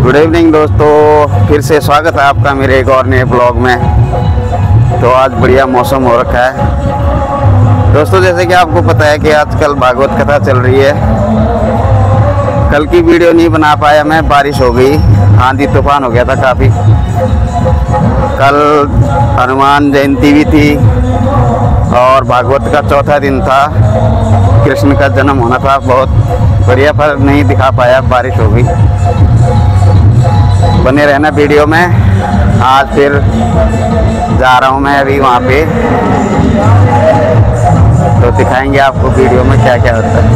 Good evening दोस्तों, फिर से स्वागत है आपका मेरे एक और नए ब्लॉग में। तो आज बढ़िया मौसम हो रखा है दोस्तों। जैसे कि आपको पता है कि आजकल भागवत कथा चल रही है। कल की वीडियो नहीं बना पाया मैं, बारिश हो गई, आंधी तूफान हो गया था काफ़ी। कल हनुमान जयंती भी थी और भागवत का चौथा दिन था, कृष्ण का जन्म होना था। बहुत बढ़िया, पर नहीं दिखा पाया, बारिश हो गई। बने रहना वीडियो में। आज फिर जा रहा हूँ मैं अभी वहाँ पे, तो दिखाएंगे आपको वीडियो में क्या क्या होता है।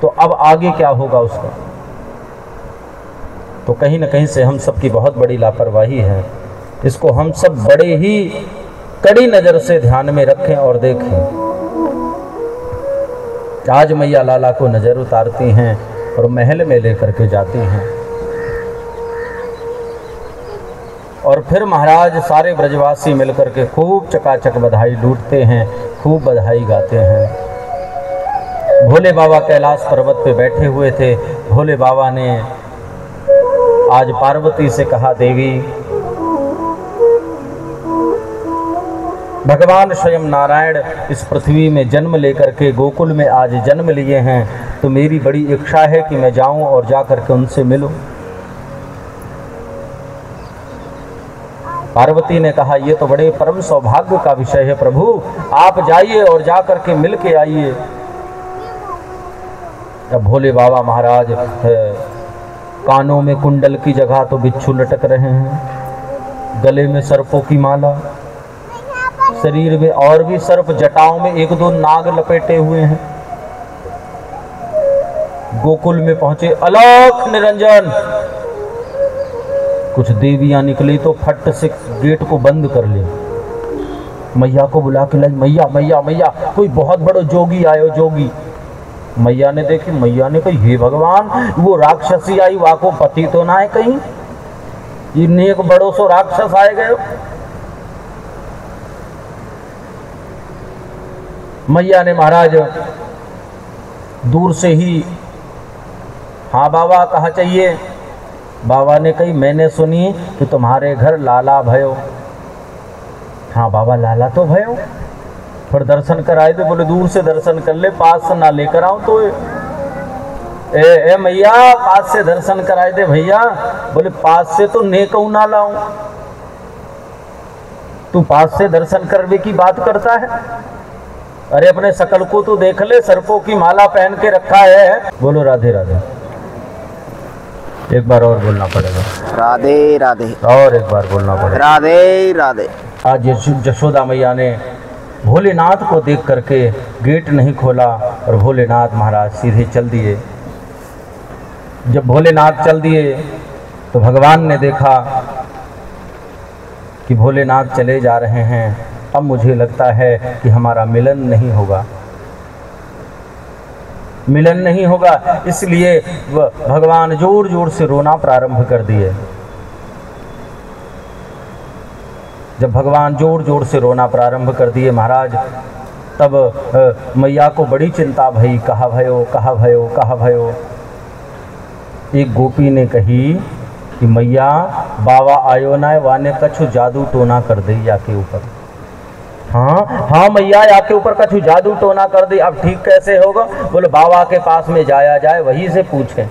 तो अब आगे क्या होगा उसका, तो कहीं ना कहीं से हम सब की बहुत बड़ी लापरवाही है। इसको हम सब बड़े ही कड़ी नज़र से ध्यान में रखें और देखें। आज मैया लाला को नज़र उतारती हैं और महल में लेकर के जाती हैं, और फिर महाराज सारे ब्रजवासी मिलकर के खूब चकाचक बधाई लूटते हैं, खूब बधाई गाते हैं। भोले बाबा कैलाश पर्वत पे बैठे हुए थे। भोले बाबा ने आज पार्वती से कहा, देवी, भगवान स्वयं नारायण इस पृथ्वी में जन्म लेकर के गोकुल में आज जन्म लिए हैं, तो मेरी बड़ी इच्छा है कि मैं जाऊं और जाकर के उनसे मिलूं। पार्वती ने कहा, ये तो बड़े परम सौभाग्य का विषय है प्रभु, आप जाइए और जाकर के मिल के आइए। अब भोले बाबा महाराज कानों में कुंडल की जगह तो बिच्छू लटक रहे हैं, गले में सर्पों की माला, शरीर में और भी सर्प, जटाओं में एक दो नाग लपेटे हुए हैं। गोकुल में पहुंचे, अलख निरंजन। कुछ देवियां निकली तो फट से गेट को बंद कर ली। मैया को बुला के लाई, मैया मैया मैया, कोई बहुत बड़ो जोगी आयो, जोगी। मैया ने देखी, मैया ने कही, हे भगवान, वो राक्षसी आई, वहाँ को पति तो ना है कहीं, ये नेक बड़ो सो राक्षस आए गए। मैया ने महाराज दूर से ही, हाँ बाबा कहा चाहिए। बाबा ने कही, मैंने सुनी कि तुम्हारे घर लाला भयो। हाँ बाबा, लाला तो भयो, फिर दर्शन कराए थे। बोले दूर से दर्शन कर ले, पास से ना लेकर आऊं तो ए मैया, पास से दर्शन कराए थे भैया। बोले पास से तो नेकऊ ना लाऊं, तू पास से दर्शन करने की बात करता है। अरे अपने शकल को तू देख ले, सर्पों की माला पहन के रखा है। बोलो राधे राधे। एक बार और बोलना पड़ेगा, राधे राधे। और एक बार बोलना पड़ेगा, राधे राधे। आज यशोदा मैया ने भोलेनाथ को देख करके गेट नहीं खोला और भोलेनाथ महाराज सीधे चल दिए। जब भोलेनाथ चल दिए तो भगवान ने देखा कि भोलेनाथ चले जा रहे हैं। अब मुझे लगता है कि हमारा मिलन नहीं होगा, मिलन नहीं होगा। इसलिए भगवान जोर जोर से रोना प्रारंभ कर दिए। जब भगवान जोर जोर से रोना प्रारंभ कर दिए महाराज, तब मैया को बड़ी चिंता भई, कहा भयो, कहा भयो, कहा भयो। एक गोपी ने कही कि मैया, बाबा आयो ना, वाने कछु जादू टोना कर दे या के ऊपर। हाँ हाँ मैया, या के ऊपर कछु जादू टोना कर दे। अब ठीक कैसे होगा? बोले बाबा के पास में जाया जाए, वहीं से पूछे।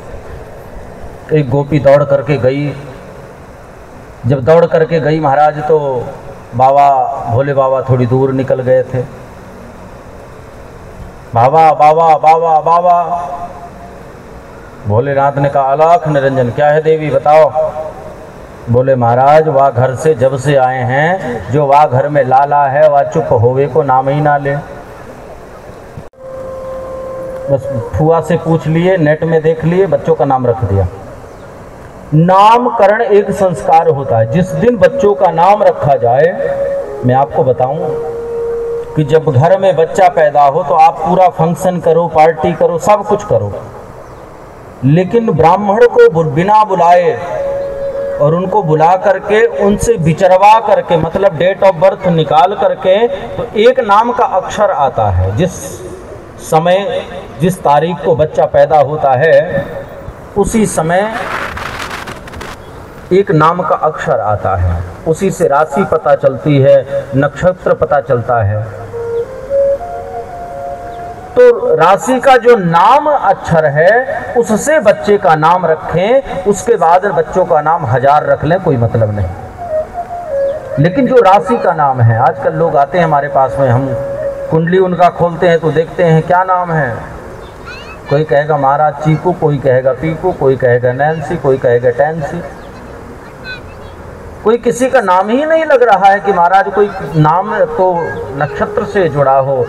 एक गोपी दौड़ करके गई। जब दौड़ करके गई महाराज, तो बाबा, भोले बाबा थोड़ी दूर निकल गए थे। बाबा बाबा बाबा बाबा। भोलेनाथ ने कहा, अलख निरंजन, क्या है देवी बताओ। बोले महाराज, वह घर से जब से आए हैं, जो वह घर में लाला है वह चुप होवे को नाम ही ना ले। बस फुआ से पूछ लिए, नेट में देख लिए, बच्चों का नाम रख दिया। नामकरण एक संस्कार होता है। जिस दिन बच्चों का नाम रखा जाए, मैं आपको बताऊं कि जब घर में बच्चा पैदा हो तो आप पूरा फंक्शन करो, पार्टी करो, सब कुछ करो, लेकिन ब्राह्मण को बिना बुलाए और उनको बुला करके उनसे विचरवा करके, मतलब डेट ऑफ बर्थ निकाल करके, तो एक नाम का अक्षर आता है। जिस समय, जिस तारीख को बच्चा पैदा होता है, उसी समय एक नाम का अक्षर आता है। उसी से राशि पता चलती है, नक्षत्र पता चलता है। तो राशि का जो नाम अक्षर है, उससे बच्चे का नाम रखें। उसके बाद बच्चों का नाम 1000 रख लें, कोई मतलब नहीं। लेकिन जो राशि का नाम है, आजकल लोग आते हैं हमारे पास में, हम कुंडली उनका खोलते हैं तो देखते हैं क्या नाम है। कोई कहेगा महाराज चीकू, कोई कहेगा पीकू, कोई कहेगा नैन्सी, कोई कहेगा टैन्सी। कोई किसी का नाम ही नहीं लग रहा है कि महाराज कोई नाम तो नक्षत्र से जुड़ा हो,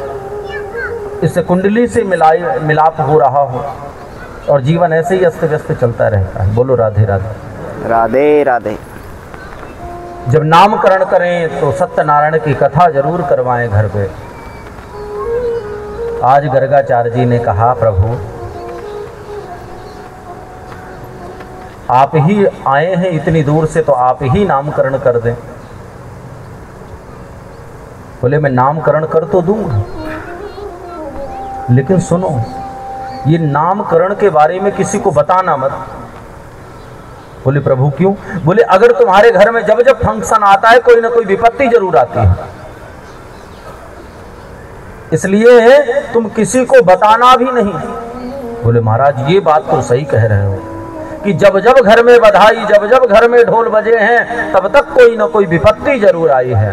इससे कुंडली से मिलाप हो रहा हो, और जीवन ऐसे ही अस्त व्यस्त चलता रहता है। बोलो राधे राधे। राधे राधे। जब नामकरण करें तो सत्यनारायण की कथा जरूर करवाएं घर पे। आज गर्गाचार्य जी ने कहा, प्रभु आप ही आए हैं इतनी दूर से, तो आप ही नामकरण कर दें। बोले मैं नामकरण कर तो दूंगा, लेकिन सुनो, ये नामकरण के बारे में किसी को बताना मत। बोले प्रभु क्यों? बोले अगर तुम्हारे घर में जब जब फंक्शन आता है, कोई ना कोई विपत्ति जरूर आती है, इसलिए तुम किसी को बताना भी नहीं। बोले महाराज ये बात तो सही कह रहे हो कि जब जब घर में बधाई, जब जब घर में ढोल बजे हैं, तब तक कोई ना कोई विपत्ति जरूर आई है।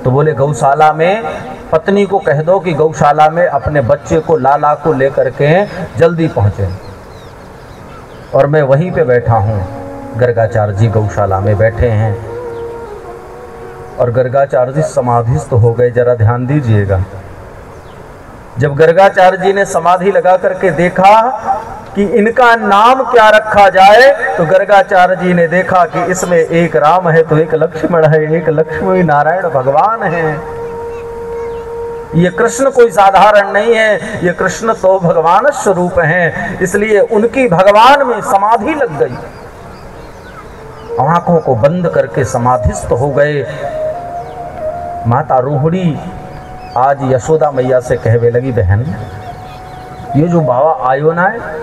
तो बोले गौशाला में पत्नी को कह दो कि गौशाला में अपने बच्चे को, लाला को लेकर के जल्दी पहुंचे। और मैं वहीं पे बैठा हूं। गर्गाचार्य जी गौशाला में बैठे हैं और गर्गाचार्य जी समाधिस्थ हो गए। जरा ध्यान दीजिएगा। जब गर्गाचार्य जी ने समाधि लगा करके देखा कि इनका नाम क्या रखा जाए, तो गर्गाचार्य जी ने देखा कि इसमें एक राम है तो एक लक्ष्मण है, एक लक्ष्मी नारायण भगवान है। ये कृष्ण कोई साधारण नहीं है, ये कृष्ण तो भगवान स्वरूप हैं। इसलिए उनकी भगवान में समाधि लग गई। आंखों को बंद करके समाधिस्थ हो गए। माता रोहिणी आज यशोदा मैया से कहवे लगी, बहन ये जो बाबा आयो ना है,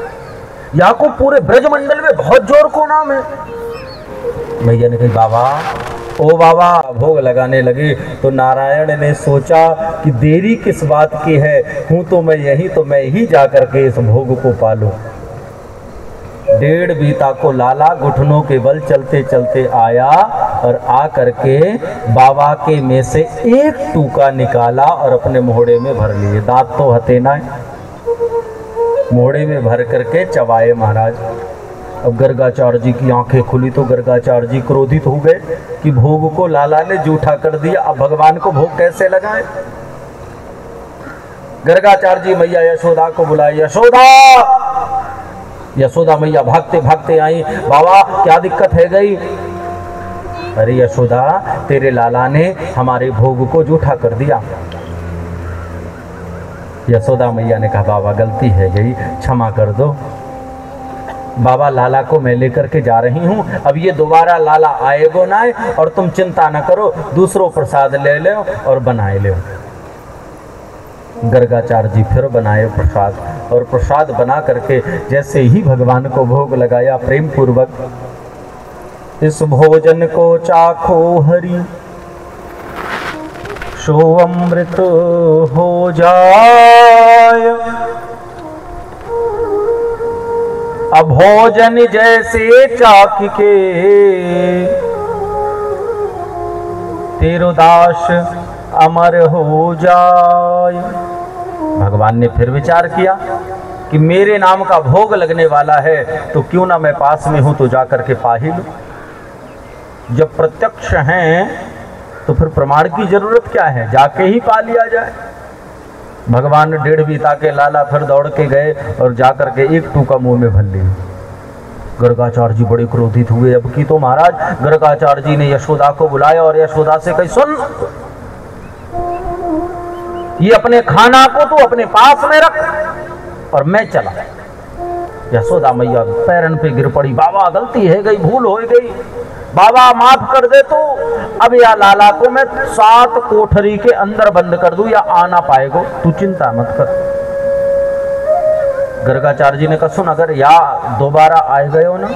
या को पूरे ब्रजमंडल में बहुत जोर को नाम है। मैया ने कही बाबा, ओ बाबा। भोग लगाने लगे तो नारायण ने सोचा कि देरी किस बात की है, हूँ तो मैं यही, तो मैं ही जा करके इस भोग को पालूं। 1.5 बीता को लाला घुटनों के बल चलते चलते आया और आ करके बाबा के में से एक टूका निकाला और अपने मोहड़े में भर लिए। दांत तो हते ना, मोहड़े में भर करके चबाए महाराज। अब गर्गाचार्य जी की आंखें खुली तो गर्गाचार्य जी क्रोधित हो गए कि भोग को लाला ने जूठा कर दिया, अब भगवान को भोग कैसे लगाए। गर्गाचार्य जी मैया यशोदा को बुलाए। यशोदा, यशोदा मैया भागते भागते आई। बाबा क्या दिक्कत है गई? अरे यशोदा, तेरे लाला ने हमारे भोग को जूठा कर दिया। यशोदा मैया ने कहा बाबा गलती है गई, क्षमा कर दो। बाबा लाला को मैं लेकर के जा रही हूँ, अब ये दोबारा लाला आएगो ना, और तुम चिंता न करो, दूसरों प्रसाद ले लो और बनाए लो। गर्गाचार्य जी फिर बनाए प्रसाद, और प्रसाद बना करके जैसे ही भगवान को भोग लगाया प्रेम पूर्वक, इस भोजन को चाखो हरि, सो अमृत हो जाय। अभोजन जैसे चाख के तेरो दास अमर हो जाए। भगवान ने फिर विचार किया कि मेरे नाम का भोग लगने वाला है, तो क्यों ना मैं पास में हूं तो जाकर के पा ही लूं। जब प्रत्यक्ष हैं तो फिर प्रमाण की जरूरत क्या है, जाके ही पा लिया जाए। भगवान ने 1.5 बीता के लाला फिर दौड़ के गए और जाकर के एक टूका मुंह में भर ली। गर्गाचार्य जी बड़े क्रोधित हुए। अब की तो महाराज गर्गाचार्य जी ने यशोदा को बुलाया और यशोदा से कही, सुन, ये अपने खाना को तू अपने पास में रख और मैं चला। यशोदा मैया पैरन पे गिर पड़ी, बाबा गलती है गई, भूल हो गई, बाबा माफ कर दे। तो अब या लाला को मैं 7 कोठरी के अंदर बंद कर दूं या आना पाएगो, तू चिंता मत कर। गर्गाचार्य जी ने कहा सुन, अगर या दोबारा आए गए हो ना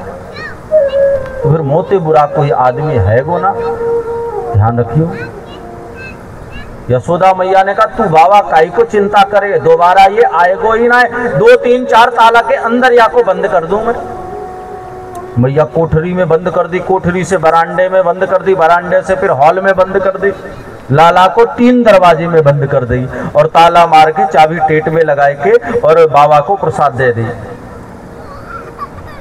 तो फिर मोते बुरा कोई आदमी है गो ना, ध्यान रखियो। यशोदा मैया ने कहा तू बाबा काई को चिंता करे, दोबारा ये आएगो ही ना, 2 3 4 ताला के अंदर या को बंद कर दूं मैं। मैया कोठरी में बंद कर दी, कोठरी से बरांडे में बंद कर दी, बरांडे से फिर हॉल में बंद कर दी, लाला को 3 दरवाजे में बंद कर दी और ताला मार के चाबी टेट में लगाए के और बाबा को प्रसाद दे दी।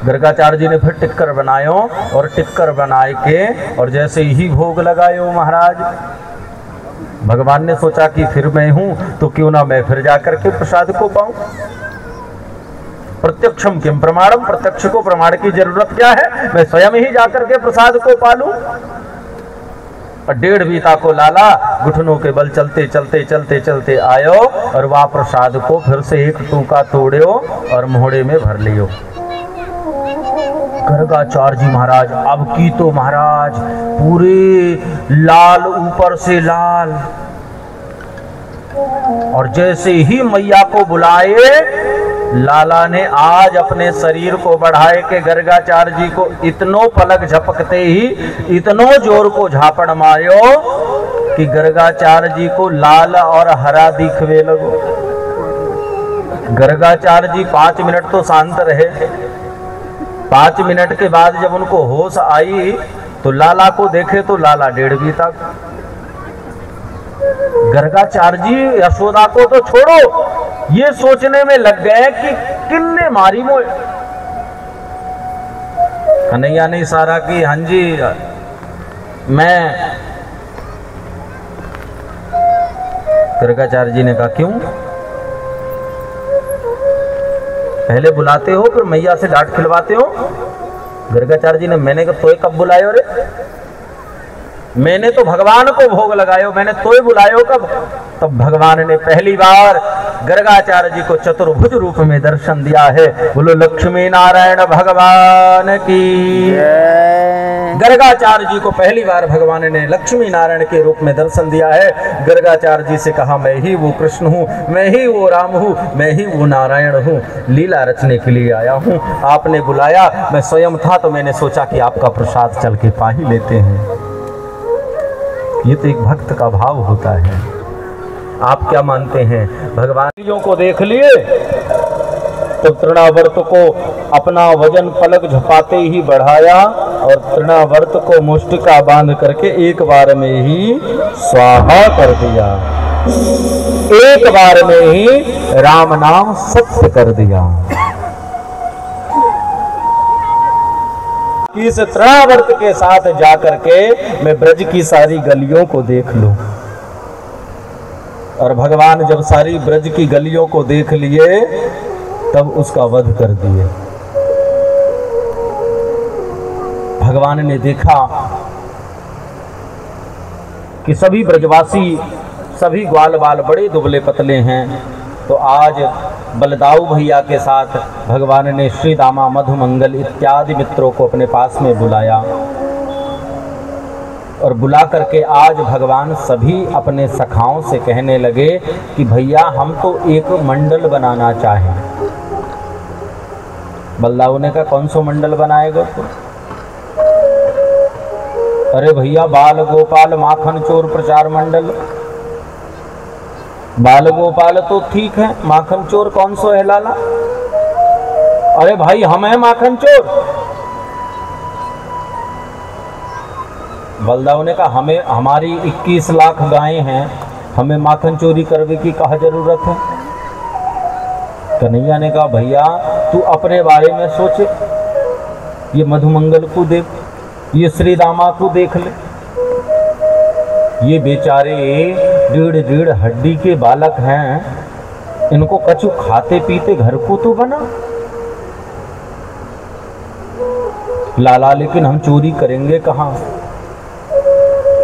गर्गाचार्य जी ने फिर टिक्कर बनायो और टिक्कर बनाए के और जैसे ही भोग लगायो महाराज, भगवान ने सोचा कि फिर मैं हूं तो क्यों ना मैं फिर जाकर के प्रसाद को पाऊं। प्रत्यक्षम किम प्रमाणम, प्रत्यक्ष को प्रमाण की जरूरत क्या है, मैं स्वयं ही जाकर के प्रसाद को पालूं। और 1.5 बीता को लाला घुटनों के बल चलते चलते चलते चलते आयो और वह प्रसाद को फिर से एक टूका तोड़ियो और मोहड़े में भर लियो। गर्गाचार्य जी महाराज अब की तो महाराज पूरे लाल, ऊपर से लाल, और जैसे ही मैया को बुलाए लाला ने आज अपने शरीर को बढ़ाए के गर्गाचार्य जी को इतनो पलक झपकते ही इतनो जोर को झापड़ मारो कि गर्गाचार्य जी को लाल और हरा दिखवे लगो। गर्गाचार्य जी 5 मिनट तो शांत रहे। 5 मिनट के बाद जब उनको होश आई तो लाला को देखे तो लाला 1.5 बीता। गर्गाचार्य जी यशोदा को तो छोड़ो, ये सोचने में लग गए कि किन्ने मारी मोए। कन्हैया ने इशारा की, हाँ जी मैं। गर्गाचार्य जी ने कहा क्यों, पहले बुलाते हो फिर मैया से डांट खिलवाते हो। गर्गाचार्य जी ने, मैंने तोय कब बुलायो रे, मैंने तो भगवान को भोग लगायो, मैंने तोय बुलायो कब। तब भगवान ने पहली बार गर्गाचार्य जी को चतुर्भुज रूप में दर्शन दिया है। बोलो लक्ष्मी नारायण भगवान की। गर्गाचार्य जी को पहली बार भगवान ने लक्ष्मी नारायण के रूप में दर्शन दिया है। गर्गाचार्य जी से कहा मैं ही वो कृष्ण हूँ, मैं ही वो राम हूँ, मैं ही वो नारायण हूँ, लीला रचने के लिए आया हूँ। आपने बुलाया, मैं स्वयं था तो मैंने सोचा कि आपका प्रसाद चल के पा ही लेते हैं। ये तो एक भक्त का भाव होता है। आप क्या मानते हैं, भगवान को देख लिए तो तृणावर्त को अपना वजन पलक झपाते ही बढ़ाया और तृणावर्त को मुष्टिका बांध करके एक बार में ही स्वाहा कर दिया, एक बार में ही राम नाम सत्य कर दिया। इस तृणावर्त के साथ जाकर के मैं ब्रज की सारी गलियों को देख लूं। और भगवान जब सारी ब्रज की गलियों को देख लिए तब उसका वध कर दिए। भगवान ने देखा कि सभी ब्रजवासी, सभी ग्वाल बाल बड़े दुबले पतले हैं, तो आज बलदाऊ भैया के साथ भगवान ने श्री दामा, मधुमंगल इत्यादि मित्रों को अपने पास में बुलाया और बुला करके आज भगवान सभी अपने सखाओं से कहने लगे कि भैया हम तो एक मंडल बनाना चाहें। बलदाऊ ने कहा कौन सा मंडल बनाएगा तो? अरे भैया बाल गोपाल माखन चोर प्रचार मंडल। बाल गोपाल तो ठीक है, माखन चोर कौन सो है लाला? अरे भाई हम हैं माखन चोर। बलदाऊ ने कहा हमें, हमारी 21 लाख गायें हैं, हमें माखन चोरी करने की कहाँ जरूरत है? कन्हैया ने कहा भैया तू अपने बारे में सोचे, ये मधुमंगल को देख, ये श्री दामा को देख ले, ये बेचारे 1.5 हड्डी के बालक हैं, इनको कछु खाते पीते घर को तो बना। लाला लेकिन हम चोरी करेंगे कहाँ?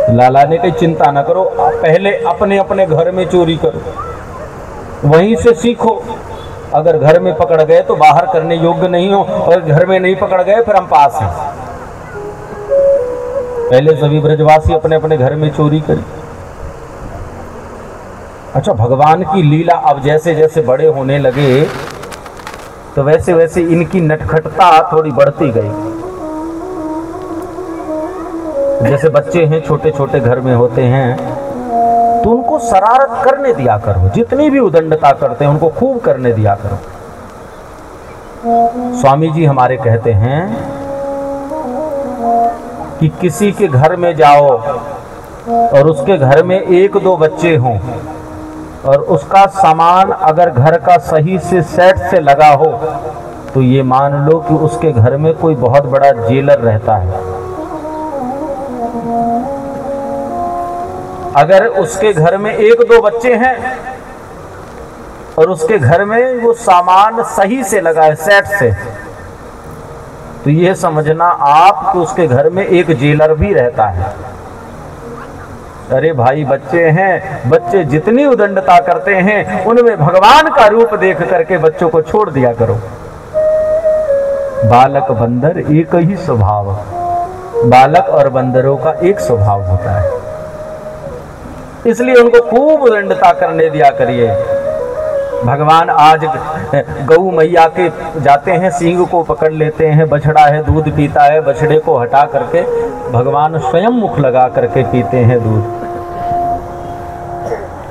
लाला ने कही चिंता न करो, पहले अपने अपने घर में चोरी करो, वहीं से सीखो, अगर घर में पकड़ गए तो बाहर करने योग्य नहीं हो, और घर में नहीं पकड़ गए फिर हम पास हैं। पहले सभी ब्रजवासी अपने अपने घर में चोरी करी। अच्छा, भगवान की लीला अब जैसे जैसे बड़े होने लगे तो वैसे वैसे इनकी नटखटता थोड़ी बढ़ती गई। जैसे बच्चे हैं, छोटे छोटे घर में होते हैं, तो उनको शरारत करने दिया करो, जितनी भी उदंडता करते हैं उनको खूब करने दिया करो। स्वामी जी हमारे कहते हैं कि किसी के घर में जाओ और उसके घर में 1-2 बच्चे हों और उसका सामान अगर घर का सही से सेट से लगा हो तो ये मान लो कि उसके घर में कोई बहुत बड़ा जेलर रहता है। अगर उसके घर में 1-2 बच्चे हैं और उसके घर में वो सामान सही से लगा है, सेट से, तो ये समझना आप कि उसके घर में एक जेलर भी रहता है। अरे भाई, बच्चे हैं, बच्चे जितनी उदंडता करते हैं उनमें भगवान का रूप देख करके बच्चों को छोड़ दिया करो। बालक बंदर एक ही स्वभाव, बालक और बंदरों का एक स्वभाव होता है, इसलिए उनको खूब उदंडता करने दिया करिए। भगवान आज गौ मैया के जाते हैं, सींग को पकड़ लेते हैं, बछड़ा है दूध पीता है, बछड़े को हटा करके भगवान स्वयं मुख लगा करके पीते हैं दूध।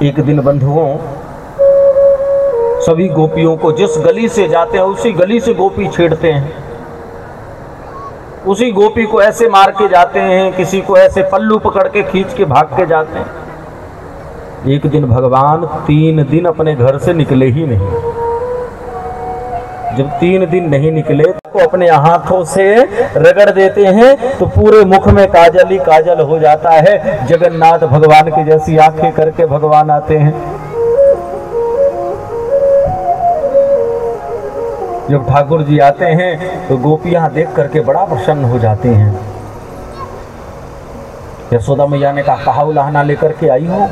एक दिन बंधुओं, सभी गोपियों को जिस गली से जाते हैं उसी गली से गोपी छेड़ते हैं, उसी गोपी को ऐसे मार के जाते हैं, किसी को ऐसे पल्लू पकड़ के खींच के भाग के जाते हैं। एक दिन भगवान 3 दिन अपने घर से निकले ही नहीं। जब 3 दिन नहीं निकले तो अपने हाथों से रगड़ देते हैं तो पूरे मुख में काजल ही काजल हो जाता है। जगन्नाथ भगवान की जैसी आंखें करके भगवान आते हैं। जब ठाकुर जी आते हैं तो गोपियां देख करके बड़ा प्रसन्न हो जाती हैं। यशोदा मैया ने कहा, कहा उलाहना लेकर के आई हो?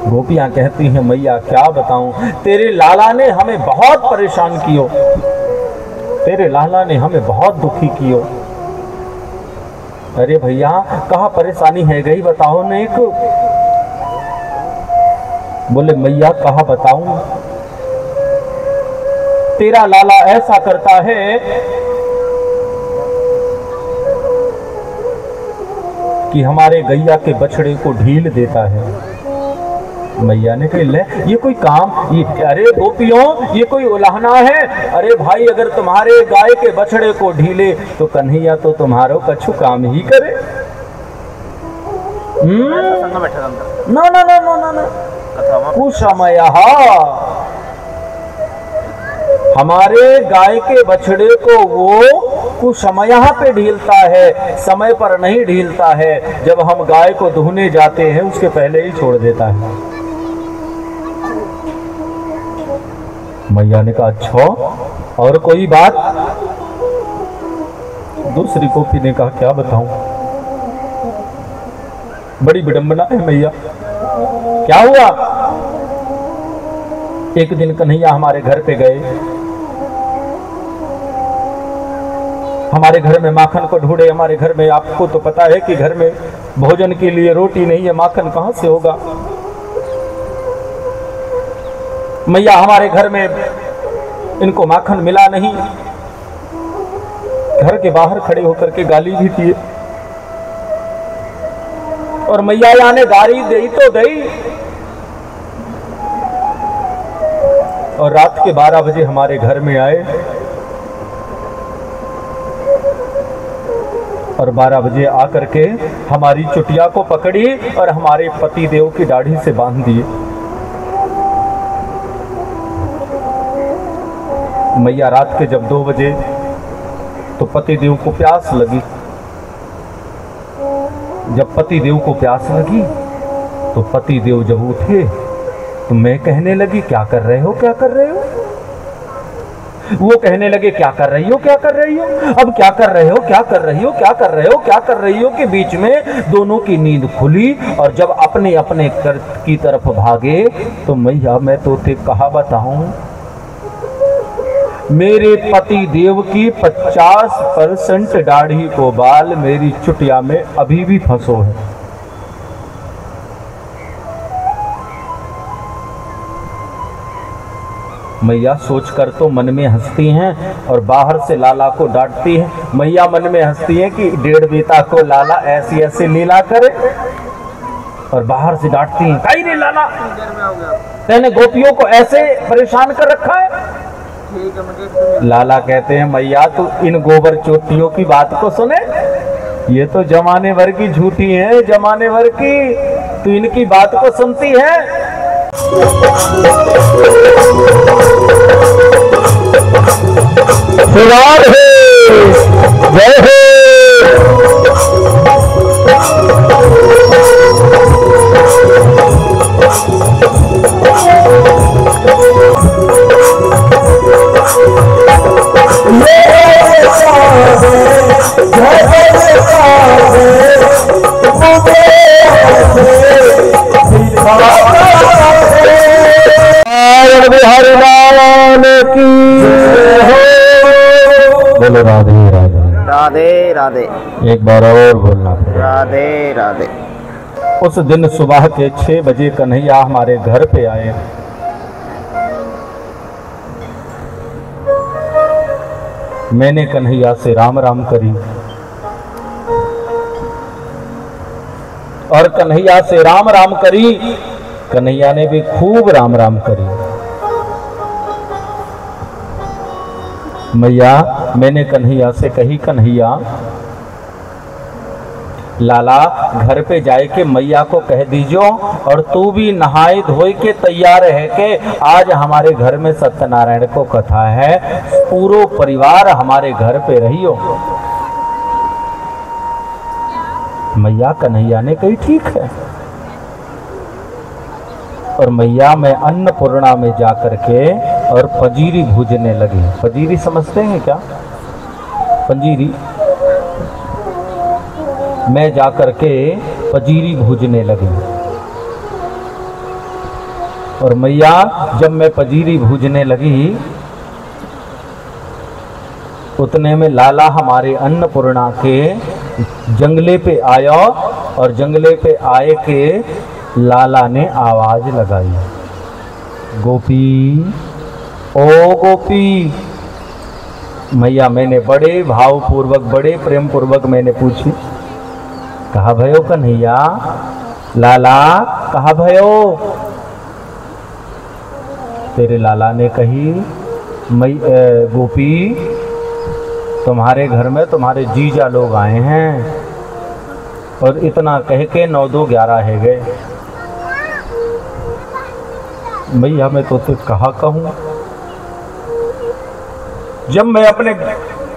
गोपियां कहती हैं, मैया क्या बताऊं, तेरे लाला ने हमें बहुत परेशान कियो, तेरे लाला ने हमें बहुत दुखी कियो। अरे भैया, कहाँ परेशानी है गई, बताओ न एक। बोले, मैया कहा बताऊं, तेरा लाला ऐसा करता है कि हमारे गैया के बछड़े को ढील देता है। मैया ने कहा, ले ये कोई काम, ये अरे गोपियों, ये कोई उलाहना है? अरे भाई, अगर तुम्हारे गाय के बछड़े को ढीले तो कन्हैया तो तुम्हारो कछु काम ही करे। ना ना ना ना ना, कुसमय, हमारे गाय के बछड़े को वो कुसमय पे ढीलता है, समय पर नहीं ढीलता है। जब हम गाय को दुहने जाते हैं उसके पहले ही छोड़ देता है। मैया ने कहा, अच्छा और कोई बात? दूसरी गोपी ने कहा, क्या बताऊं, बड़ी विडंबना है मैया। क्या हुआ? एक दिन कन्हैया हमारे घर पे गए, हमारे घर में माखन को ढूंढे। हमारे घर में, आपको तो पता है कि घर में भोजन के लिए रोटी नहीं है, माखन कहां से होगा। मैया हमारे घर में इनको माखन मिला नहीं, घर के बाहर खड़े होकर के गाली भी दिए। और मैया ने गाली दी तो दी, और रात के 12 बजे हमारे घर में आए और 12 बजे आकर के हमारी चुटिया को पकड़ी और हमारे पति देव की दाढ़ी से बांध दिए। मैया रात के जब 2 बजे तो पति देव को प्यास लगी। जब पति देव को प्यास लगी तो पति देव जब उठे तो मैं कहने लगी, क्या कर रहे हो, क्या कर रहे हो? वो कहने लगे क्या कर रही हो, क्या कर रही हो, अब क्या कर रहे हो, क्या कर रही हो, क्या कर रहे हो, क्या कर रही हो, के बीच में दोनों की नींद खुली और जब अपने अपने घर की तरफ भागे तो मैया मैं तो ते कहा बताऊं, मेरे पति देव की 50% दाढ़ी को बाल मेरी चुटिया में अभी भी फंसो है। मैया सोचकर तो मन में हंसती हैं और बाहर से लाला को डांटती है। मैया मन में हंसती हैं कि 1.5 बीता को लाला ऐसी ऐसी लीला करे, और बाहर से डांटती हैं, कहीं नहीं लाला, तेने गोपियों को ऐसे परेशान कर रखा है। लाला कहते हैं मैया तू इन गोबर चोटियों की बात को सुने, ये तो जमाने भर की झूठी है, जमाने भर की, तू इनकी बात को सुनती है। जय हो बोलो राधे राधे राधे राधे। एक बार और बोलना। राधे राधे। उस दिन सुबह के 6 बजे कन्हैया हमारे घर पे आए। मैंने कन्हैया से राम राम करी और कन्हैया से राम राम करी, कन्हैया ने भी खूब राम राम करी। मैया मैंने कन्हैया से कही, कन्हैया लाला घर पे जाए के मैया को कह दीजो और तू भी नहाए धोए के तैयार है के आज हमारे घर में सत्यनारायण को कथा है, पूरो परिवार हमारे घर पे रहियो। मैया कन्हैया ने कही ठीक है। और मैया मैं अन्नपूर्णा में जाकर के और पंजीरी भूजने लगी। पंजीरी समझते हैं क्या? पंजीरी मैं जाकर के पंजीरी भूजने लगी। और मैया जब मैं पंजीरी भूजने लगी उतने में लाला हमारे अन्नपूर्णा के जंगले पे आया और जंगले पे आए के लाला ने आवाज लगाई, गोपी ओ गोपी। मैया मैंने बड़े भावपूर्वक बड़े प्रेम पूर्वक मैंने पूछी, कहा भयो कन्हैया, लाला कहा भयो? तेरे लाला ने कही गोपी तुम्हारे घर में तुम्हारे जीजा लोग आए हैं। और इतना कह के 9 2 11 है गए। मैया मैं तो कहा कहूँ, जब मैं अपने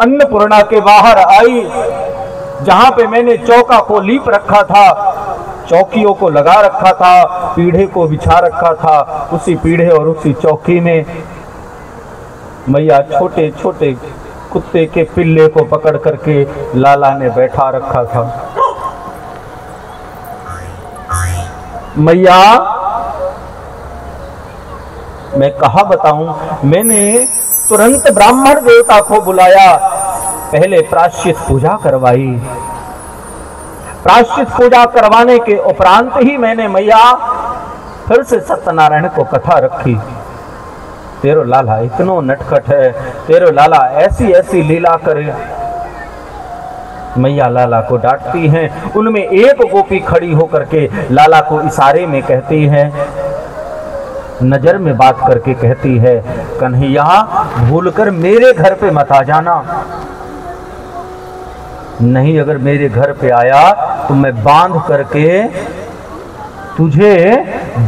अन्नपूर्णा के बाहर आई जहां पे मैंने चौका को लीप रखा था, चौकियों को लगा रखा था, पीढ़े को बिछा रखा था, उसी पीढ़े और उसी चौकी में मैया छोटे छोटे कुत्ते के पिल्ले को पकड़ करके लाला ने बैठा रखा था। मैया मैं कहा बताऊं, मैंने तुरंत ब्राह्मण देवता को बुलाया, पहले प्रायश्चित पूजा करवाई। प्रायश्चित पूजा करवाने के उपरांत ही मैंने मैया फिर से सत्यनारायण को कथा रखी। तेरो लाला इतनो नटखट है, तेरो लाला ऐसी ऐसी लीला करे। मैया लाला को डांटती हैं। उनमें एक गोपी खड़ी होकर के लाला को इशारे में कहती है, नजर में बात करके कहती है, कन्हैया भूलकर मेरे घर पे मत आ जाना, नहीं अगर मेरे घर पे आया तो मैं बांध करके तुझे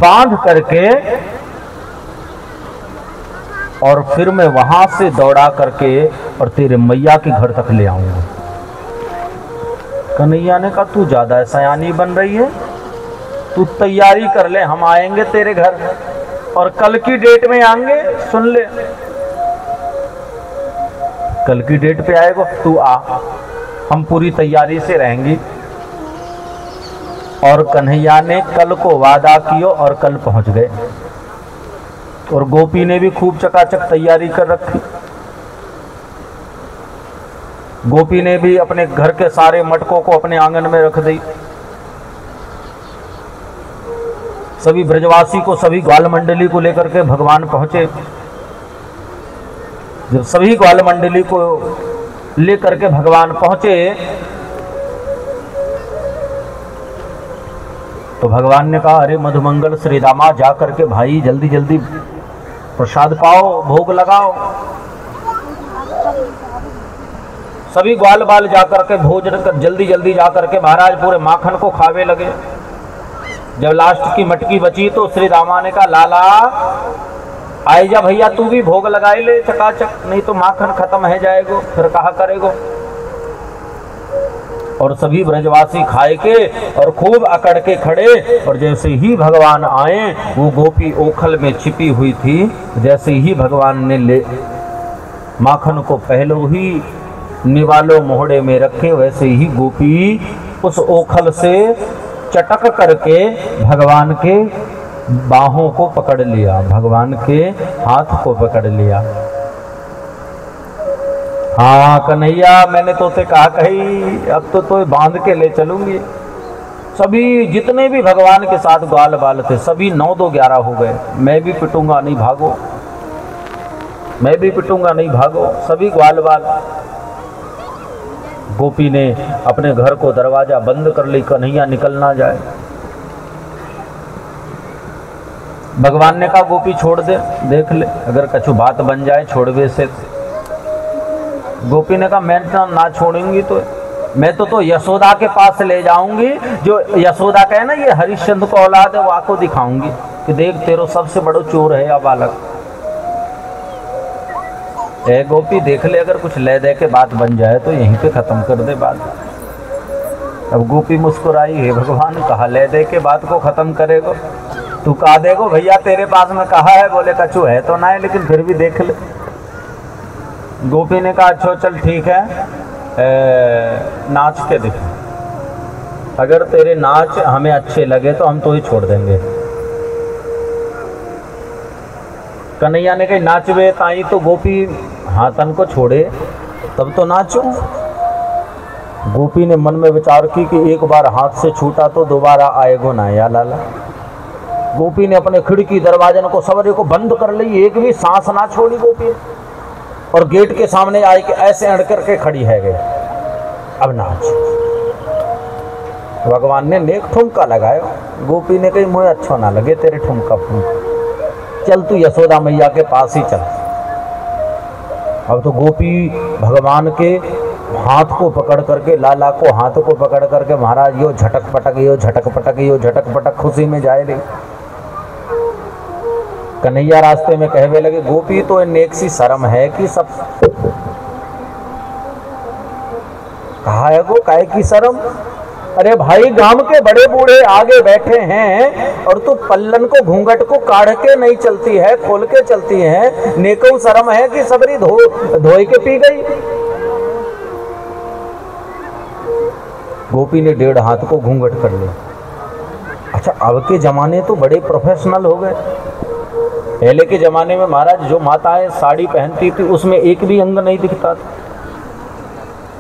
बांध करके और फिर मैं वहां से दौड़ा करके और तेरे मैया के घर तक ले आऊंगा। कन्हैया ने कहा तू ज्यादा सयानी बन रही है, तू तैयारी कर ले, हम आएंगे तेरे घर और कल की डेट में आएंगे, सुन ले। कल की डेट पे आएगा, तू आ, हम पूरी तैयारी से रहेंगी। और कन्हैया ने कल को वादा किया और कल पहुंच गए। और गोपी ने भी खूब चकाचक तैयारी कर रखी। गोपी ने भी अपने घर के सारे मटकों को अपने आंगन में रख दी। सभी ब्रजवासी को, सभी ग्वाल मंडली को लेकर के भगवान पहुंचे। जब सभी ग्वाल मंडली को लेकर के भगवान पहुंचे तो भगवान ने कहा, अरे मधुमंगल श्री रामा, जा करके भाई जल्दी जल्दी प्रसाद पाओ, भोग लगाओ। सभी ग्वाल बाल जाकर के भोजन कर जल्दी जल्दी जाकर के महाराज पूरे माखन को खावे लगे। जब लास्ट की मटकी बची तो श्री रामा ने कहा, लाला आई जा भैया, तू भी भोग लगाए ले चकाचक, नहीं तो माखन खत्म है जाएगो, फिर कहा करेगो। और सभी ब्रजवासी खाए के और खूब अकड़ के खड़े। और जैसे ही भगवान आए, वो गोपी ओखल में छिपी हुई थी, जैसे ही भगवान ने ले माखन को पहले ही निवालो मोहड़े में रखे, वैसे ही गोपी उस ओखल से चटक करके भगवान के बाहों को पकड़ लिया, भगवान के हाथ को पकड़ लिया। हाँ कन्हैया, मैंने तो ते कहा कही, अब तो बांध के ले चलूंगी। सभी जितने भी भगवान के साथ ग्वाल बाल थे, सभी 9 2 11 हो गए। मैं भी पिटूंगा नहीं भागो, मैं भी पिटूंगा नहीं भागो, सभी ग्वाल बाल। गोपी ने अपने घर को दरवाजा बंद कर ली, कन्हैया निकल ना जाए। भगवान ने कहा, गोपी छोड़ दे, देख ले अगर कछु बात बन जाए छोड़वे से। गोपी ने कहा, मैं ना छोड़ूंगी तो मैं तो यशोदा के पास ले जाऊंगी। जो यशोदा का है ना, ये हरिश्चंद्र को औलाद है, वो आपको दिखाऊंगी कि देख तेरो सबसे बड़ो चोर है या बालक। ए गोपी देख ले, अगर कुछ ले दे के बात बन जाए तो यहीं पे खत्म कर दे बात। अब गोपी मुस्कुराई, हे भगवान, कहा ले दे के बात को खत्म करेगो? तू कहा देगो भैया तेरे पास में कहा है? बोले कछु है तो ना है, लेकिन फिर भी देख ले। गोपी ने कहा, अच्छा चल ठीक है, नाच के दिख, अगर तेरे नाच हमें अच्छे लगे तो हम तो ही छोड़ देंगे। कन्हैया ने कहा, नाचवे ताई तो गोपी हाथन को छोड़े तब तो नाचो। गोपी ने मन में विचार की कि एक बार हाथ से छूटा तो दोबारा आएगो ना या लाला। गोपी ने अपने खिड़की दरवाजन को सवरे को बंद कर ली, एक भी सांस ना छोड़ी गोपी। और गेट के सामने आई के ऐसे अड़ करके खड़ी है गए, अब नाच। भगवान ने नेक ठुमका लगाया। गोपी ने कही, मुझे अच्छा ना लगे तेरे ठुमका फुमका, चल तू यशोदा मैया के पास ही चल। अब तो गोपी भगवान के हाथ को पकड़ करके, लाला को हाथ को पकड़ करके, महाराज यो झटक पटक, यो झटक पटक, यो झटक पटक खुशी में जाए रही। कन्हैया रास्ते में कहवे लगे, गोपी तो नेक सी शर्म है कि सब कहा है गो काहे की शर्म? अरे भाई, गांव के बड़े बूढ़े आगे बैठे हैं और तू पल्लन को घूंघट को काढ़ के नहीं चलती है, खोल के चलती है। नेको शर्म है कि सबरी धोई के पी गई। गोपी ने 1.5 हाथ को घूंघट कर लिया। अच्छा, अब के जमाने तो बड़े प्रोफेशनल हो गए। पहले के जमाने में महाराज जो माताएं साड़ी पहनती थी उसमें एक भी अंग नहीं दिखता था।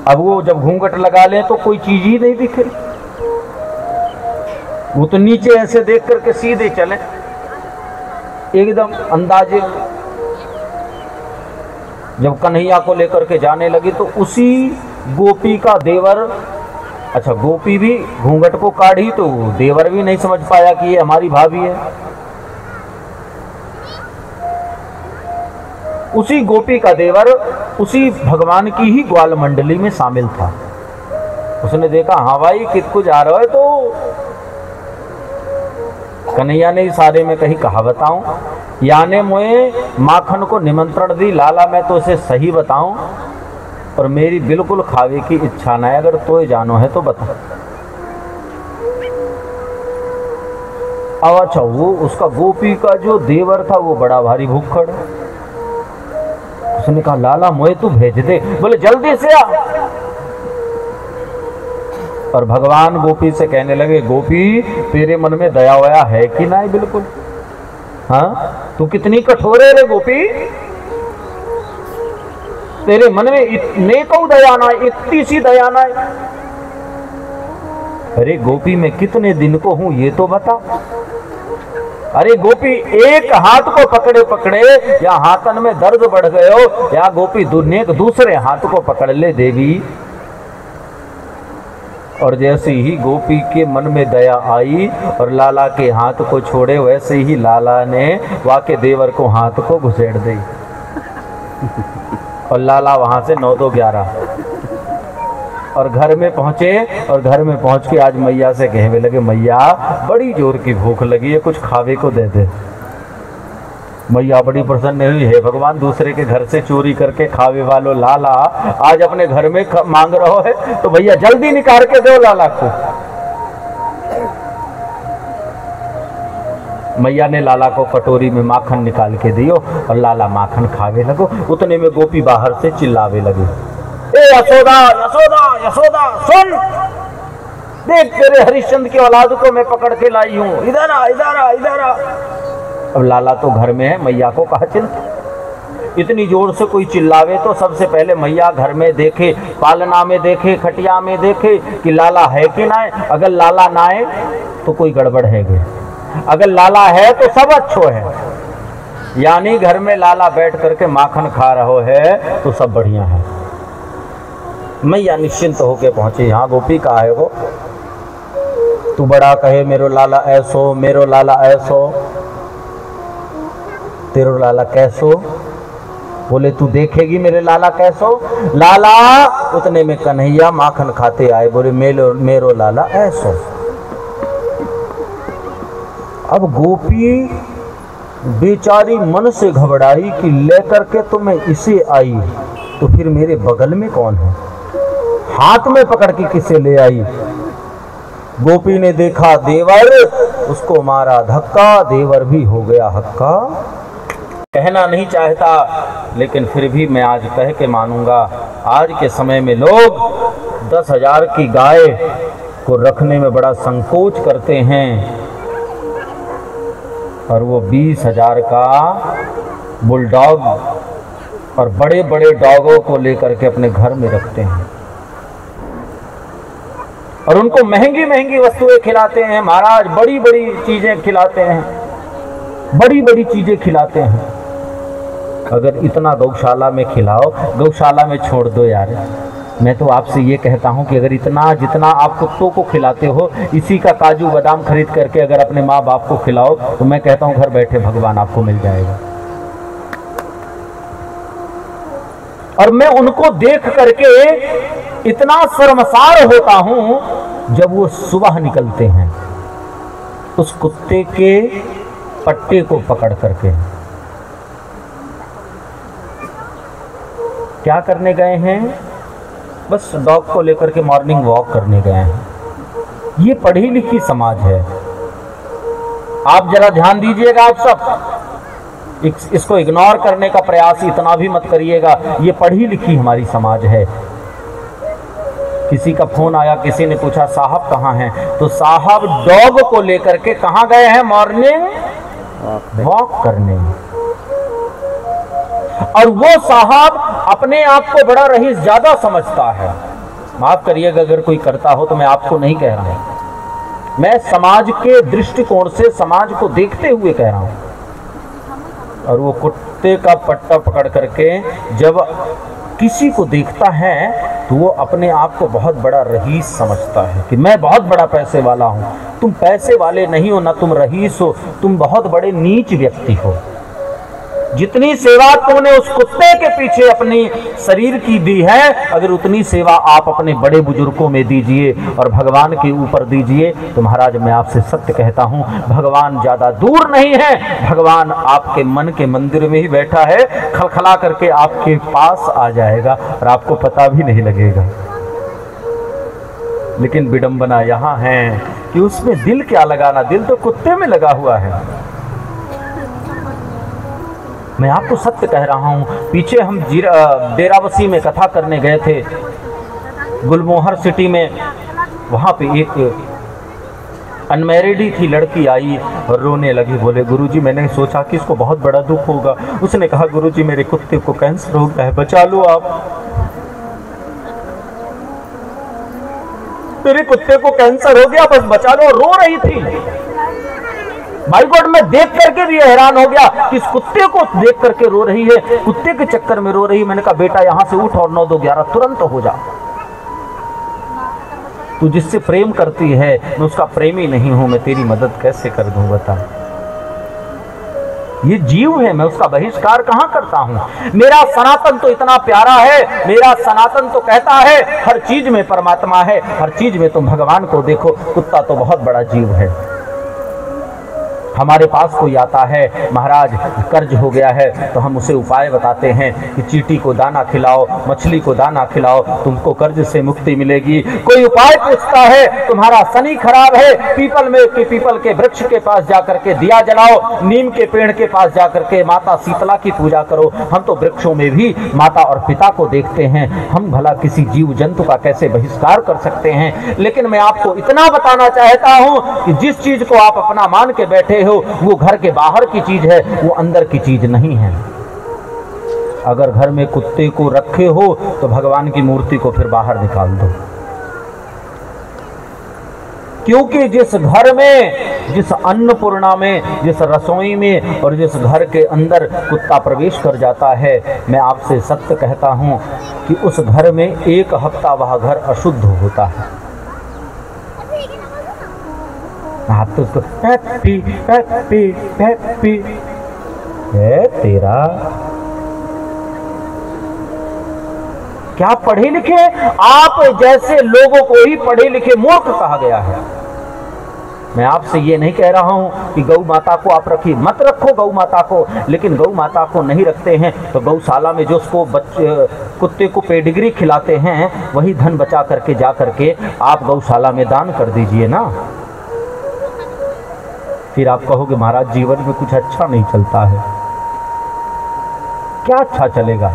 अब वो जब घूंघट लगा ले तो कोई चीज ही नहीं दिखे, वो तो नीचे ऐसे देख करके सीधे चले एकदम अंदाजे। जब कन्हैया को लेकर के जाने लगी तो उसी गोपी का देवर, अच्छा गोपी भी घूंघट को काढ़ी तो देवर भी नहीं समझ पाया कि ये हमारी भाभी है। उसी गोपी का देवर उसी भगवान की ही ग्वाल मंडली में शामिल था। उसने देखा, हाँ भाई कित को जा रहा है, तो कन्हैया ने इशारे में कही, कहा बताऊं, याने मोए माखन को निमंत्रण दी, लाला मैं तो उसे सही बताऊं, और मेरी बिल्कुल खावे की इच्छा ना है, अगर तो जानो है तो बता। अब अच्छा, वो उसका गोपी का जो देवर था वो बड़ा भारी भूखड़। उसने कहा लाला मोए तू भेज दे। बोले जल्दी से आ। और भगवान गोपी से कहने लगे गोपी तेरे मन में दया वया है कि नहीं? बिल्कुल। हाँ, तू कितनी कठोर है रे गोपी, तेरे मन में इतने को दया ना, इतनी सी दया ना। अरे गोपी मैं कितने दिन को हूं ये तो बता। अरे गोपी एक हाथ को पकड़े पकड़े या हाथन में दर्द बढ़ गए हो, या गोपी दूसरे हाथ को पकड़ ले देवी। और जैसे ही गोपी के मन में दया आई और लाला के हाथ को छोड़े, वैसे ही लाला ने वाके देवर को हाथ को घुसेड़ दी और लाला वहां से 9-2-11 और घर में पहुंचे। और घर में पहुंच के आज मैया से कहने लगे मैया बड़ी जोर की भूख लगी है, कुछ खावे को दे दे। मैया बड़ी प्रसन्न हुई, है भगवान दूसरे के घर से चोरी करके खावे वालों लाला आज अपने घर में मांग रहा है, तो भैया जल्दी निकाल के दो लाला को। मैया ने लाला को कटोरी में माखन निकाल के दियो और लाला माखन खावे लगो। उतने में गोपी बाहर से चिल्लावे लगी, ए यशोदा यशोदा यशोदा सुन, देख तेरे हरिश्चंद्र की औलाद को मैं पकड़ के लाई हूं, इधर आ इधर आ इधर आ। अब लाला तो घर में है, मैया को कहा चिंता। इतनी जोर से कोई चिल्लावे तो सबसे पहले मैया घर में देखे, पालना में देखे, खटिया में देखे कि लाला है कि ना है। अगर लाला ना है तो कोई गड़बड़ है, अगर लाला है तो सब अच्छो है। यानी घर में लाला बैठ करके माखन खा रहा है तो सब बढ़िया है। मैया निश्चिंत होके पहुंची। यहाँ गोपी कहा है वो, तू बड़ा कहे मेरो लाला ऐसो, मेरो लाला ऐसो, तेरो लाला कैसो? बोले तू देखेगी मेरे लाला कैसो? लाला उतने में कन्हैया माखन खाते आए, बोले मेरो लाला ऐसो। अब गोपी बेचारी मन से घबराई कि लेकर के तो मैं इसे आई, तो फिर मेरे बगल में कौन है? हाथ में पकड़ के किसे ले आई? गोपी ने देखा देवर, उसको मारा धक्का, देवर भी हो गया हक्का। कहना नहीं चाहता लेकिन फिर भी मैं आज कह के मानूंगा। आज के समय में लोग 10,000 की गाय को रखने में बड़ा संकोच करते हैं और वो 20,000 का बुलडॉग और बड़े बड़े डॉगों को लेकर के अपने घर में रखते हैं और उनको महंगी महंगी वस्तुएं खिलाते हैं। महाराज बड़ी बड़ी चीजें खिलाते हैं, बड़ी बड़ी चीजें खिलाते हैं। अगर इतना गौशाला में खिलाओ, गौशाला में छोड़ दो यार। मैं तो आपसे ये कहता हूँ कि अगर इतना जितना आप कुत्तों को खिलाते हो, इसी का काजू बादाम खरीद करके अगर अपने माँ बाप को खिलाओ, तो मैं कहता हूँ घर बैठे भगवान आपको मिल जाएगा। और मैं उनको देख करके इतना शर्मसार होता हूं जब वो सुबह निकलते हैं उस कुत्ते के पट्टे को पकड़ करके। क्या करने गए हैं? बस डॉग को लेकर के मॉर्निंग वॉक करने गए हैं। ये पढ़ी लिखी समाज है। आप जरा ध्यान दीजिएगा, आप सब इसको इग्नोर करने का प्रयास इतना भी मत करिएगा। ये पढ़ी लिखी हमारी समाज है। किसी का फोन आया, किसी ने पूछा साहब कहाँ हैं, तो साहब डॉग को लेकर के कहाँ गए हैं? मॉर्निंग वॉक करने। और वो साहब अपने आप को बड़ा रईस ज्यादा समझता है। माफ करिएगा अगर कोई करता हो तो मैं आपको नहीं कह रहा हूं, मैं समाज के दृष्टिकोण से समाज को देखते हुए कह रहा हूं। और वो कुत्ते का पट्टा पकड़ करके जब किसी को देखता है तो वो अपने आप को बहुत बड़ा रईस समझता है कि मैं बहुत बड़ा पैसे वाला हूं। तुम पैसे वाले नहीं हो, ना तुम रईस हो, तुम बहुत बड़े नीच व्यक्ति हो। जितनी सेवा तुमने उस कुत्ते के पीछे अपनी शरीर की दी है, अगर उतनी सेवा आप अपने बड़े बुजुर्गों में दीजिए और भगवान के ऊपर दीजिए, तो महाराज मैं आपसे सत्य कहता हूं, भगवान ज्यादा दूर नहीं है। भगवान आपके मन के मंदिर में ही बैठा है, खलखला करके आपके पास आ जाएगा और आपको पता भी नहीं लगेगा। लेकिन विडंबना यहां है कि उसमें दिल क्या लगाना, दिल तो कुत्ते में लगा हुआ है। मैं आपको सत्य कह रहा हूँ। पीछे हम डेराबसी में कथा करने गए थे, गुलमोहर सिटी में। वहाँ पे एक अनमैरिड थी लड़की आई और रोने लगी। बोले गुरुजी, मैंने सोचा कि इसको बहुत बड़ा दुख होगा। उसने कहा गुरुजी, मेरे कुत्ते को कैंसर हो गया है, बचा लो आप। मेरे कुत्ते को कैंसर हो गया, बस बचा लो। रो रही थी। माय गॉड, मैं देख करके भी हैरान हो गया कि इस कुत्ते को देख करके रो रही है, कुत्ते के चक्कर में रो रही है। मैंने कहा बेटा यहां से उठ और 9 2 11 तुरंत हो जा। तू जिससे प्रेम करती है, मैं उसका प्रेमी नहीं हूं, मैं तेरी मदद कैसे कर दूं बता। ये जीव है, मैं उसका बहिष्कार कहां करता हूं। मेरा सनातन तो इतना प्यारा है, मेरा सनातन तो कहता है हर चीज में परमात्मा है, हर चीज में तुम भगवान को देखो। कुत्ता तो बहुत बड़ा जीव है। हमारे पास कोई आता है, महाराज कर्ज हो गया है, तो हम उसे उपाय बताते हैं कि चींटी को दाना खिलाओ, मछली को दाना खिलाओ, तुमको कर्ज से मुक्ति मिलेगी। कोई उपाय पूछता है, तुम्हारा शनि खराब है, पीपल के वृक्ष के पास जाकर के दिया जलाओ, नीम के पेड़ के पास जाकर के माता शीतला की पूजा करो। हम तो वृक्षों में भी माता और पिता को देखते हैं, हम भला किसी जीव जंतु का कैसे बहिष्कार कर सकते हैं। लेकिन मैं आपको इतना बताना चाहता हूं कि जिस चीज को आप अपना मान के बैठे हो, वो घर के बाहर की चीज है, वो अंदर की चीज नहीं है। अगर घर में कुत्ते को रखे हो तो भगवान की मूर्ति को फिर बाहर निकाल दो। क्योंकि जिस घर में, जिस अन्नपूर्णा में, जिस रसोई में और जिस घर के अंदर कुत्ता प्रवेश कर जाता है, मैं आपसे सत्य कहता हूं कि उस घर में 1 हफ्ता वह घर अशुद्ध होता है। आप तो उसको हैप्पी हैप्पी हैप्पी है तेरा। क्या पढ़े लिखे? आप जैसे लोगों को ही पढ़े लिखे मूर्ख कहा गया है। मैं आपसे ये नहीं कह रहा हूं कि गौ माता को आप रखिए, मत रखो गौ माता को, लेकिन गौ माता को नहीं रखते हैं तो गौशाला में जो उसको कुत्ते को पेडिग्री खिलाते हैं, वही धन बचा करके जा करके आप गौशाला में दान कर दीजिए ना। फिर आप कहोगे महाराज जीवन में कुछ अच्छा नहीं चलता है। क्या अच्छा चलेगा?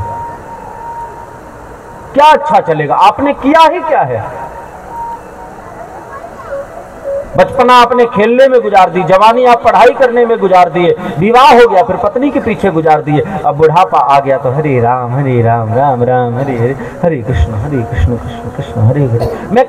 क्या अच्छा चलेगा? आपने किया ही क्या है? बचपना आपने खेलने में गुजार दी, जवानी आप पढ़ाई करने में गुजार दिए, विवाह हो गया फिर पत्नी के पीछे गुजार दिए, अब बुढ़ापा आ गया तो हरे राम राम राम हरे हरे, हरे कृष्ण कृष्ण कृष्ण हरे हरे। मैं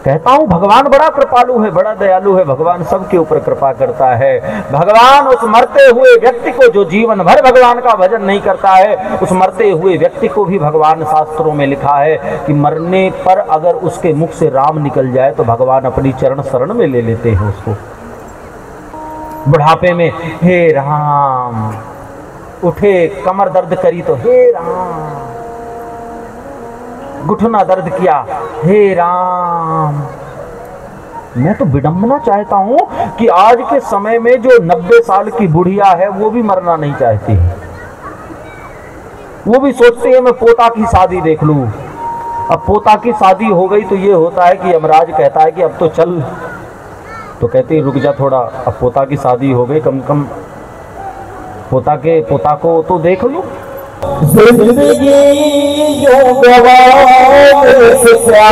कहता हूं भगवान बड़ा कृपालु है, बड़ा दयालु है, भगवान सबके ऊपर कृपा करता है। भगवान उस मरते हुए व्यक्ति को जो जीवन भर भगवान का भजन नहीं करता है, उस मरते हुए व्यक्ति को भी भगवान शास्त्रों में लिखा है कि मरने पर अगर उसके मुख से राम निकल जाए तो भगवान अपनी चरण शरण में ले लेते हैं उसको। बुढ़ापे में हे राम, उठे कमर दर्द करी तो हे राम, घुटना दर्द किया हे राम। मैं तो विडंबना चाहता हूं कि आज के समय में जो 90 साल की बुढ़िया है वो भी मरना नहीं चाहती है, वो भी सोचती है मैं पोता की शादी देख लूं। अब पोता की शादी हो गई तो ये होता है कि यमराज कहता है कि अब तो चल, तो कहती रुक जा थोड़ा, अब पोता की शादी हो गई, कम कम पोता को तो देख लूं। जिंदगी यूं गवाओ से क्या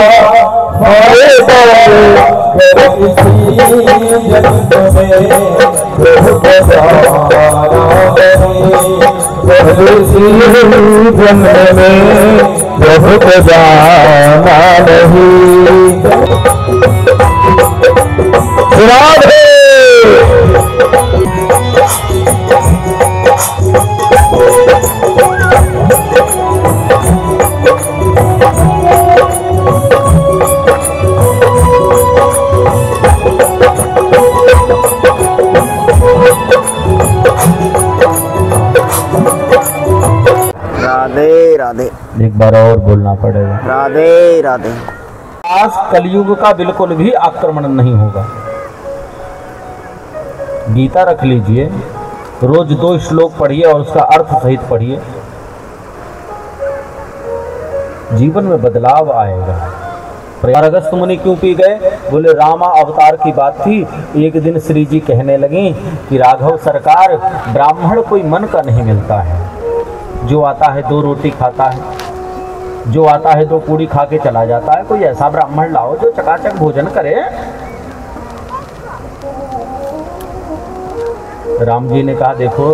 फायदा, किसी जन्म में बहुत जाना नहीं, किसी जन्म में बहुत जाना नहीं। राधे राधे राधे। एक बार और बोलना पड़ेगा राधे राधे। आज कलयुग का बिल्कुल भी आक्रमण नहीं होगा। गीता रख लीजिए, रोज 2 श्लोक पढ़िए और उसका अर्थ सहित पढ़िए, जीवन में बदलाव आएगा। और अगस्त मुनि क्यों पी गए? बोले रामा अवतार की बात थी। एक दिन श्री जी कहने लगी कि राघव सरकार, ब्राह्मण कोई मन का नहीं मिलता है। जो आता है 2 रोटी खाता है, जो आता है 2 पूड़ी खा के चला जाता है। कोई ऐसा ब्राह्मण लाओ जो चकाचक भोजन करे। राम जी ने कहा देखो,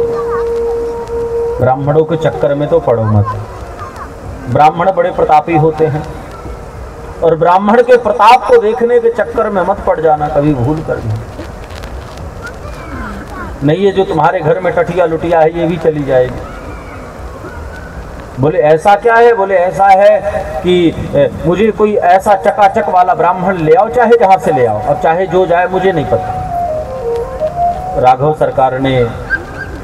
ब्राह्मणों के चक्कर में तो पड़ो मत। ब्राह्मण बड़े प्रतापी होते हैं और ब्राह्मण के प्रताप को देखने के चक्कर में मत पड़ जाना कभी भूल कर भी। नहीं ये जो तुम्हारे घर में टटिया लुटिया है ये भी चली जाएगी। बोले ऐसा क्या है? बोले ऐसा है कि मुझे कोई ऐसा चकाचक वाला ब्राह्मण ले आओ, चाहे जहां से ले आओ, अब चाहे जो जाए मुझे नहीं पता। राघव सरकार ने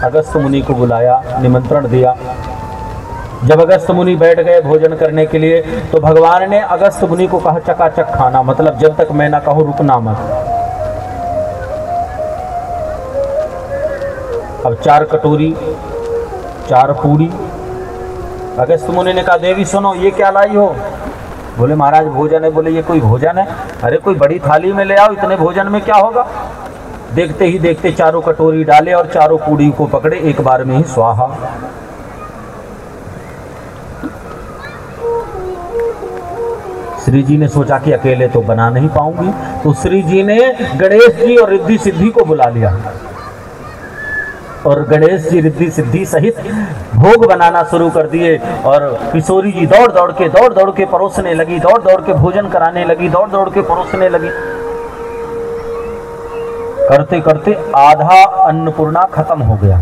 अगस्त मुनि को बुलाया, निमंत्रण दिया। जब अगस्त मुनि बैठ गए भोजन करने के लिए तो भगवान ने अगस्त मुनि को कहा चकाचक खाना, मतलब जब तक मैं ना कहूं रुकना मत। अब 4 कटोरी 4 पूड़ी। अगस्त मुनि ने कहा देवी सुनो, ये क्या लाई हो? बोले महाराज भोजन है। बोले ये कोई भोजन है? अरे कोई बड़ी थाली में ले आओ, इतने भोजन में क्या होगा? देखते ही देखते 4 कटोरी डाले और 4 पूड़ी को पकड़े, एक बार में ही स्वाहा। श्री जी ने सोचा कि अकेले तो बना नहीं पाऊंगी, तो श्री जी ने गणेश जी और रिद्धि सिद्धि को बुला लिया और गणेश जी रिद्धि सिद्धि सहित भोग बनाना शुरू कर दिए। और किशोरी जी दौड़ दौड़ के परोसने लगी, दौड़ दौड़ के भोजन कराने लगी, दौड़ दौड़ के परोसने लगी। करते करते आधा अन्नपूर्णा खत्म हो गया,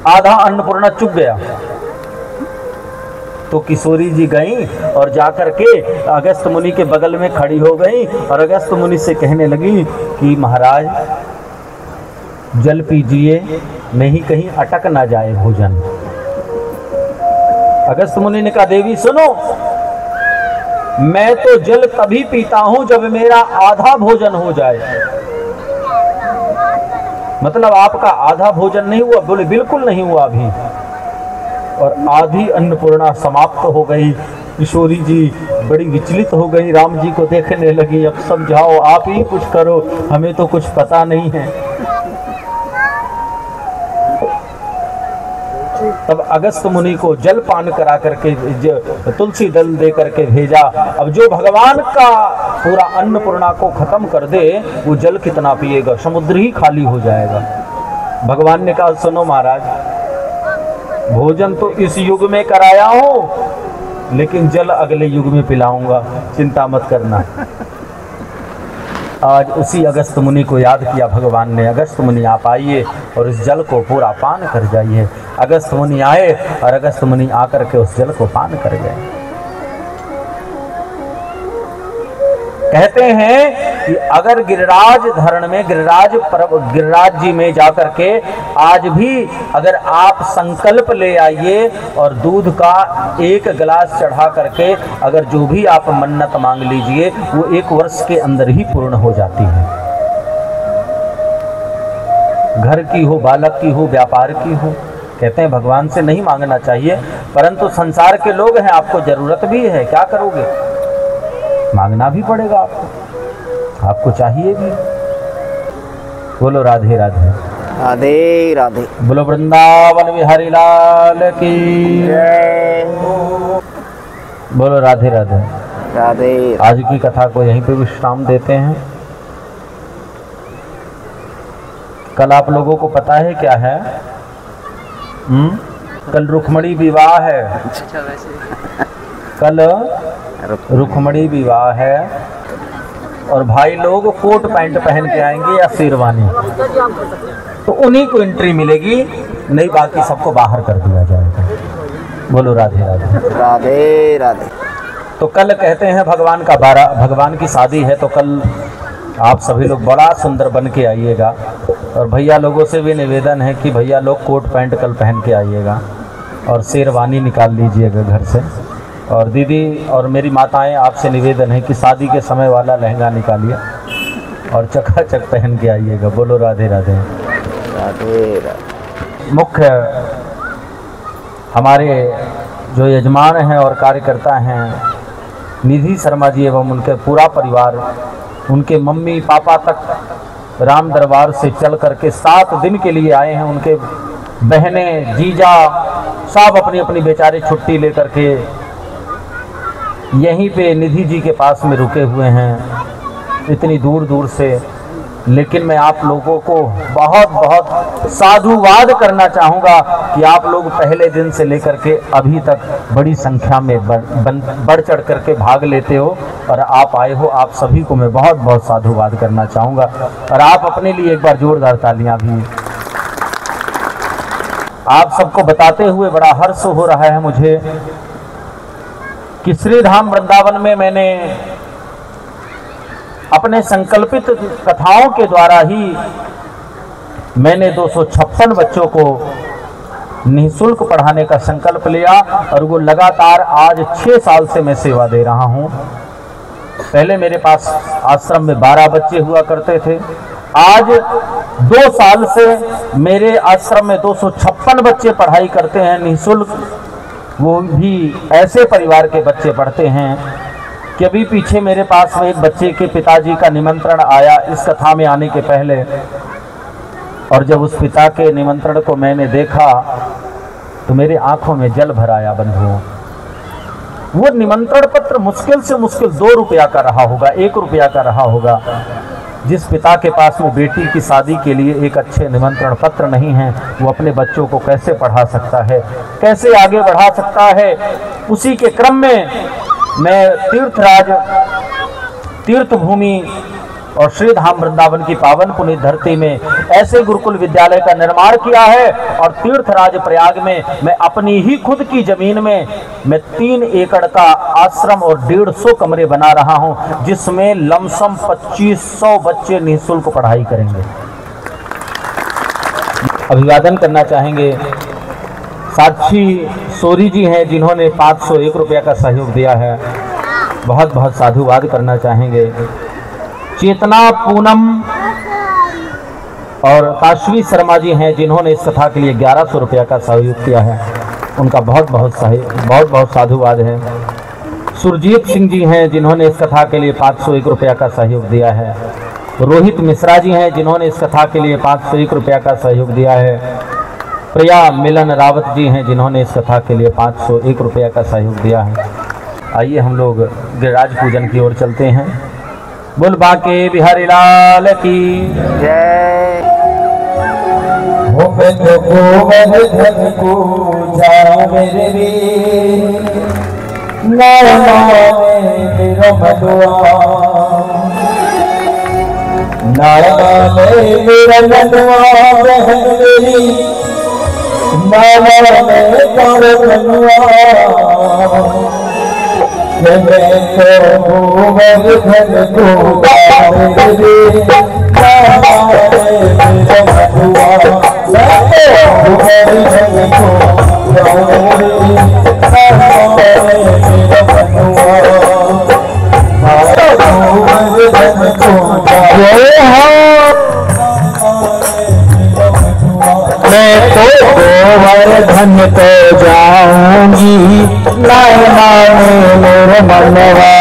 आधा अन्नपूर्णा चुक गया। तो किशोरी जी गई और जाकर के अगस्त मुनि के बगल में खड़ी हो गई और अगस्त मुनि से कहने लगी कि महाराज जल पीजिए, नहीं कहीं अटक ना जाए भोजन। अगस्त मुनि ने कहा देवी सुनो, मैं तो जल तभी पीता हूं जब मेरा आधा भोजन हो जाए। मतलब आपका आधा भोजन नहीं हुआ? बोले बिल्कुल नहीं हुआ अभी। और आधी अन्नपूर्णा समाप्त हो गई। किशोरी जी बड़ी विचलित हो गई, राम जी को देखने लगी, अब समझाओ, आप ही कुछ करो, हमें तो कुछ पता नहीं है। तब अगस्त मुनि को जल पान करा करके तुलसी दल दे करके भेजा। अब जो भगवान का पूरा अन्नपूर्णा को खत्म कर दे वो जल कितना पिएगा, समुद्र ही खाली हो जाएगा। भगवान ने कहा सुनो महाराज, भोजन तो इस युग में कराया हूं, लेकिन जल अगले युग में पिलाऊंगा, चिंता मत करना। आज उसी अगस्त मुनि को याद किया भगवान ने, अगस्त मुनि आप आइए और इस जल को पूरा पान कर जाइए। अगस्त मुनि आए और अगस्त मुनि आकर के उस जल को पान कर गए। कहते हैं कि अगर गिरिराज धरण में गिरिराज जी में जाकर के आज भी अगर आप संकल्प ले आइए और दूध का 1 गिलास चढ़ा करके अगर जो भी आप मन्नत मांग लीजिए वो 1 वर्ष के अंदर ही पूर्ण हो जाती है। घर की हो, बालक की हो, व्यापार की हो। कहते हैं भगवान से नहीं मांगना चाहिए, परंतु संसार के लोग हैं, आपको जरूरत भी है, क्या करोगे? मांगना भी पड़ेगा आपको चाहिए भी। बोलो राधे राधे। राधे राधे। बोलो वृंदावन बिहारी लाल की जय। बोलो राधे राधे। राधे। आज की कथा को यहीं पे विश्राम देते हैं। कल आप लोगों को पता है क्या है? कल रुक्मणी विवाह है। कल रुक्मणी विवाह है और भाई लोग कोट पैंट पहन के आएंगे या शेरवानी, तो उन्हीं को एंट्री मिलेगी, नहीं बाकी सबको बाहर कर दिया जाएगा। बोलो राधे राधे। राधे राधे। तो कल कहते हैं भगवान की शादी है, तो कल आप सभी लोग बड़ा सुंदर बन के आइएगा। और भैया लोगों से भी निवेदन है कि भैया लोग कोट पैंट कल पहन के आइएगा और शेरवानी निकाल लीजिएगा घर से। और दीदी और मेरी माताएं आपसे निवेदन है कि शादी के समय वाला लहंगा निकालिए और चकाचक पहन के आइएगा। बोलो राधे राधे। राधे राधे। मुख्य हमारे जो यजमान हैं और कार्यकर्ता हैं निधि शर्मा जी एवं उनके पूरा परिवार, उनके मम्मी पापा तक राम दरबार से चल करके 7 दिन के लिए आए हैं। उनके बहनें जीजा सब अपनी अपनी बेचारे छुट्टी लेकर के यहीं पे निधि जी के पास में रुके हुए हैं, इतनी दूर दूर से। लेकिन मैं आप लोगों को बहुत बहुत साधुवाद करना चाहूँगा कि आप लोग पहले दिन से लेकर के अभी तक बड़ी संख्या में बढ़ चढ़ करके भाग लेते हो और आप आए हो। आप सभी को मैं बहुत बहुत साधुवाद करना चाहूँगा और आप अपने लिए एक बार जोरदार तालियां भी। आप सबको बताते हुए बड़ा हर्ष हो रहा है मुझे कि श्री धाम वृंदावन में मैंने अपने संकल्पित कथाओं के द्वारा ही मैंने 256 बच्चों को निःशुल्क पढ़ाने का संकल्प लिया और वो लगातार आज 6 साल से मैं सेवा दे रहा हूँ। पहले मेरे पास आश्रम में 12 बच्चे हुआ करते थे, आज 2 साल से मेरे आश्रम में 256 बच्चे पढ़ाई करते हैं निःशुल्क। वो भी ऐसे परिवार के बच्चे पढ़ते हैं कि अभी पीछे मेरे पास में एक बच्चे के पिताजी का निमंत्रण आया इस कथा में आने के पहले, और जब उस पिता के निमंत्रण को मैंने देखा तो मेरे आंखों में जल भर आया बंधुओं। वो निमंत्रण पत्र मुश्किल से मुश्किल 2 रुपया का रहा होगा, 1 रुपया का रहा होगा। जिस पिता के पास में बेटी की शादी के लिए एक अच्छे निमंत्रण पत्र नहीं है, वो अपने बच्चों को कैसे पढ़ा सकता है, कैसे आगे बढ़ा सकता है। उसी के क्रम में मैं तीर्थराज तीर्थभूमि और श्री धाम वृंदावन की पावन पुनीत धरती में ऐसे गुरुकुल विद्यालय का निर्माण किया है और तीर्थराज प्रयाग में मैं अपनी ही खुद की जमीन में मैं 3 एकड़ का आश्रम और 150 कमरे बना रहा हूं, जिसमें लमसम 2500 बच्चे निःशुल्क पढ़ाई करेंगे। अभिवादन करना चाहेंगे साक्षी सोरी जी हैं, जिन्होंने 501 रुपया का सहयोग दिया है, बहुत बहुत साधुवाद करना चाहेंगे। चेतना पूनम और काशवी शर्मा जी हैं, जिन्होंने इस कथा के लिए 1100 रुपया का सहयोग किया है, उनका बहुत बहुत साधुवाद है। सुरजीत सिंह जी हैं, जिन्होंने इस कथा के लिए 501 रुपया का सहयोग दिया है। रोहित मिश्रा जी हैं, जिन्होंने इस कथा के लिए 501 रुपया का सहयोग दिया है। प्रिया मिलन रावत जी हैं, जिन्होंने इस कथा के लिए 501 रुपया का सहयोग दिया है। आइए हम लोग गिरिराज पूजन की ओर चलते हैं। बोल बाके बिहारी लाल की जय। हो मैं तो गोवर्धन को जा मेरे वीर, ना माने मेरा मनुआ, ना माने मेरा मनुआ बहन मेरी, ना माने मेरा मनुआ। मैं तो गोवर्धन को जा मेरे वीर, ना माने मेरा मनुआ, मैं तो गोवर्धन को जा मेरे वीर, ना माने मेरा मनुआ, गोवर्धन को जा। मैं तो गोवर्धन को जाऊंगी, ना माने मेरे मनवा।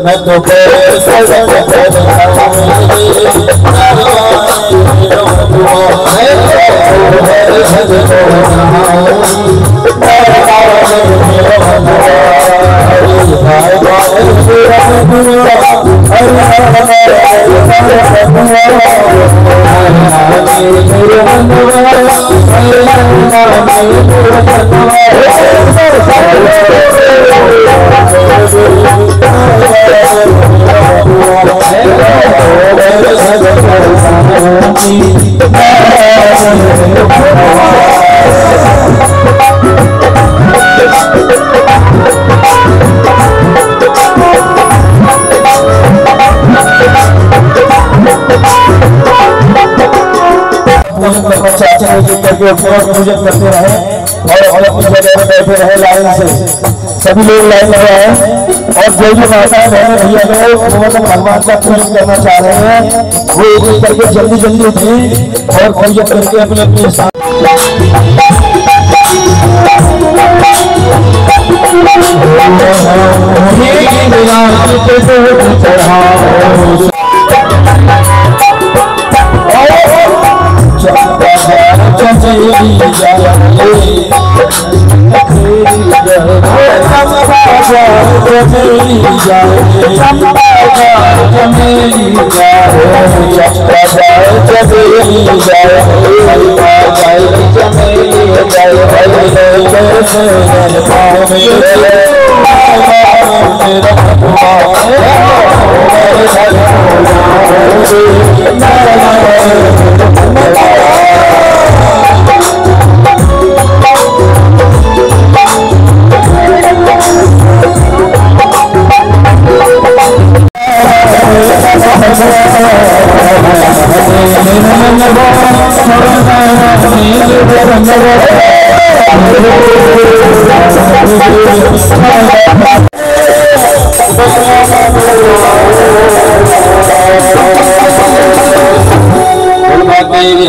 मैं तो आयोजित करके अपना पूजन करते रहे और अपनी जगह में बैठे रहे लाइन से। सभी लोग लाइन में आए और जो भी माता बहने भैया लोग भगवान का पूजन करना चाह रहे हैं वो एक एक करके जल्दी जल्दी उठे और पूजन करके अपने अपने स्थान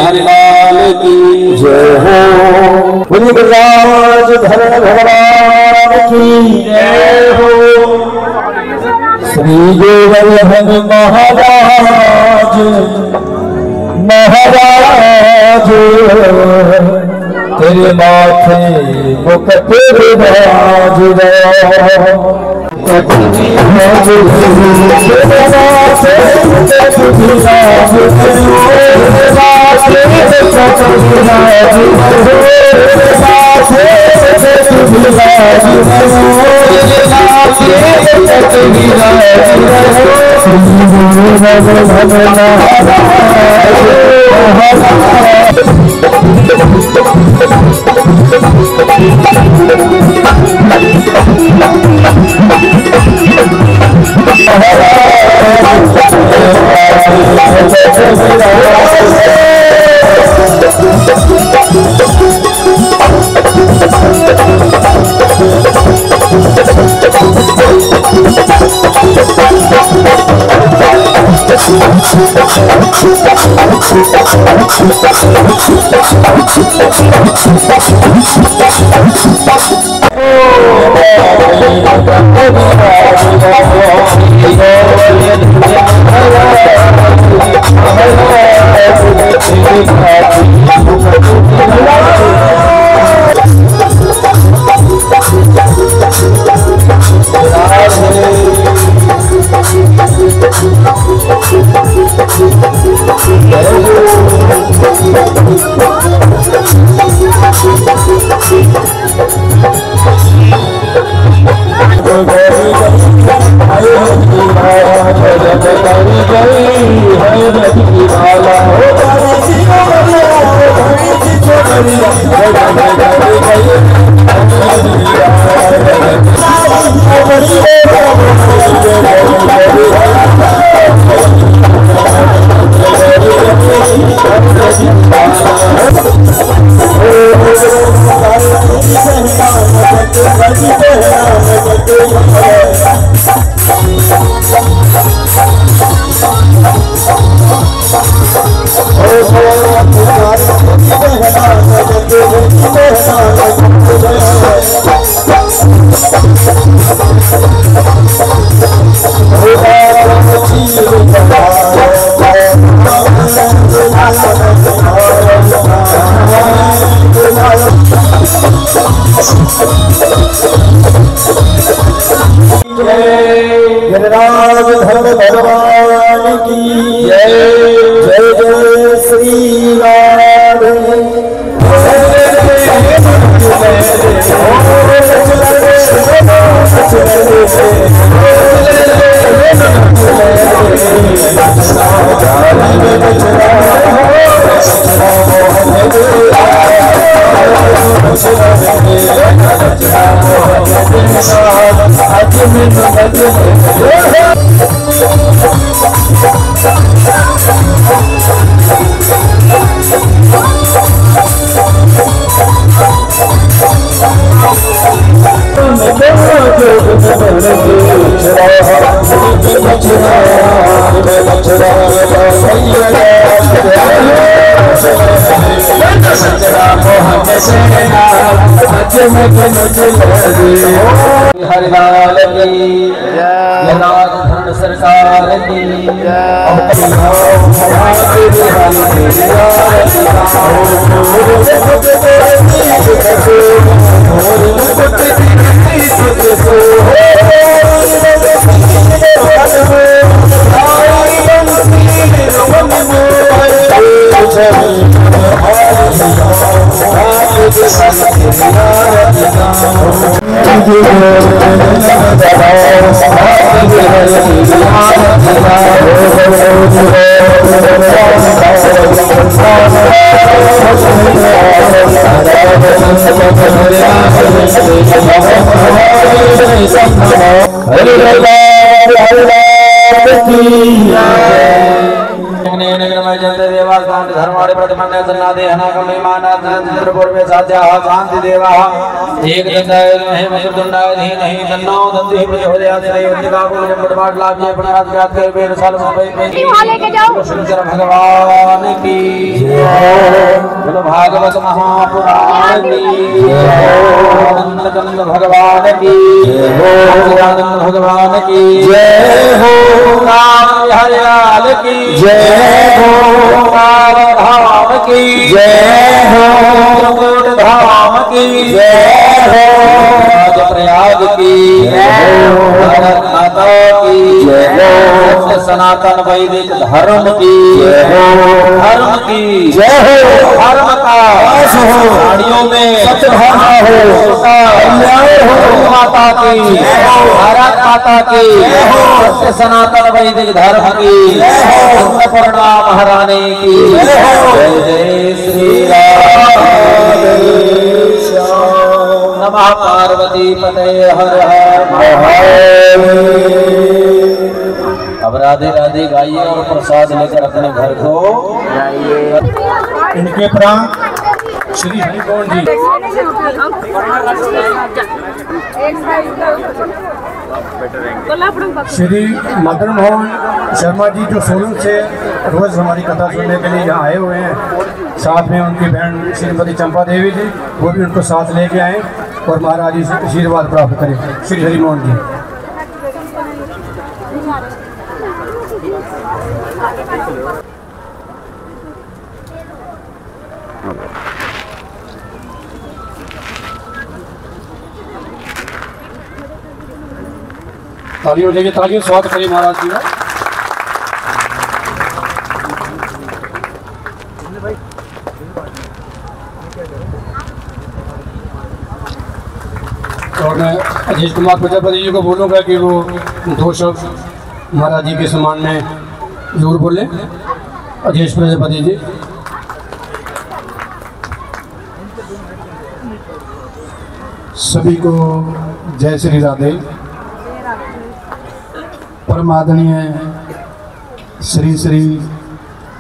हरिलाल की जय हो। राज धरण भगवान की जय हो। श्री गोवर्धन महाराज महाराज तेरे माथे मुकुट विराज गिरिराज धर्म भगवान की जय। जय जय श्री राधे। हरिलाल की धरण सरकार की धर्माड़े प्रतिमन्य सन्नादे हनाकमे मानात चंद्रपूर्वे साध्याः शांति देवाः एक दंडाय महे मयूरदंडाय धीमहि तन्नो दन्तिः प्रचोदयात् दैवतिकाकुल जम्बुटपाट लाभ्ये प्रणनाथ व्यात के वेद साल मुंबई में शंकर भगवान की बोलो भागवत महापुराण की नंद भगवान की सच्चिदानंद भगवान की जय हो राम हरिलाल की जय हो धाम की जय हो त्रिकुट धाम की जय हो प्रयाग की जय हो माता की जय हो सनातन वैदिक धर्म की जय हो धर्म की जय हो धर्म का साड़ियों में सत्यभामा हो कल्याण हो माता की भारत माता की सत्य सनातन वैदिक धर्म की अन्नपूर्णा महारानी की जय जय श्री राम नमः पार्वती पते हर हर महादेव। अब राधे राधे गाइए और प्रसाद लेकर अपने घर को जाइए। इनके प्राण श्री हरिगौर जी श्री मदन मोहन शर्मा जी जो सोलन से रोज हमारी कथा सुनने के लिए यहाँ आए हुए हैं, साथ में उनकी बहन श्रीमती चंपा देवी जी, वो भी उनको साथ लेके आए और महाराज जी से आशीर्वाद प्राप्त करें। श्री हरिमोहन जी तालियों देंगे, तालियों स्वागत करिए महाराज जी का। और मैं अजीत कुमार प्रजापति जी को बोलूँगा कि वो 2 शब्द महाराज जी के सम्मान में जरूर बोलें। अजीत प्रजापति जी। सभी को जय श्री राधे। परम आदरणीय श्री श्री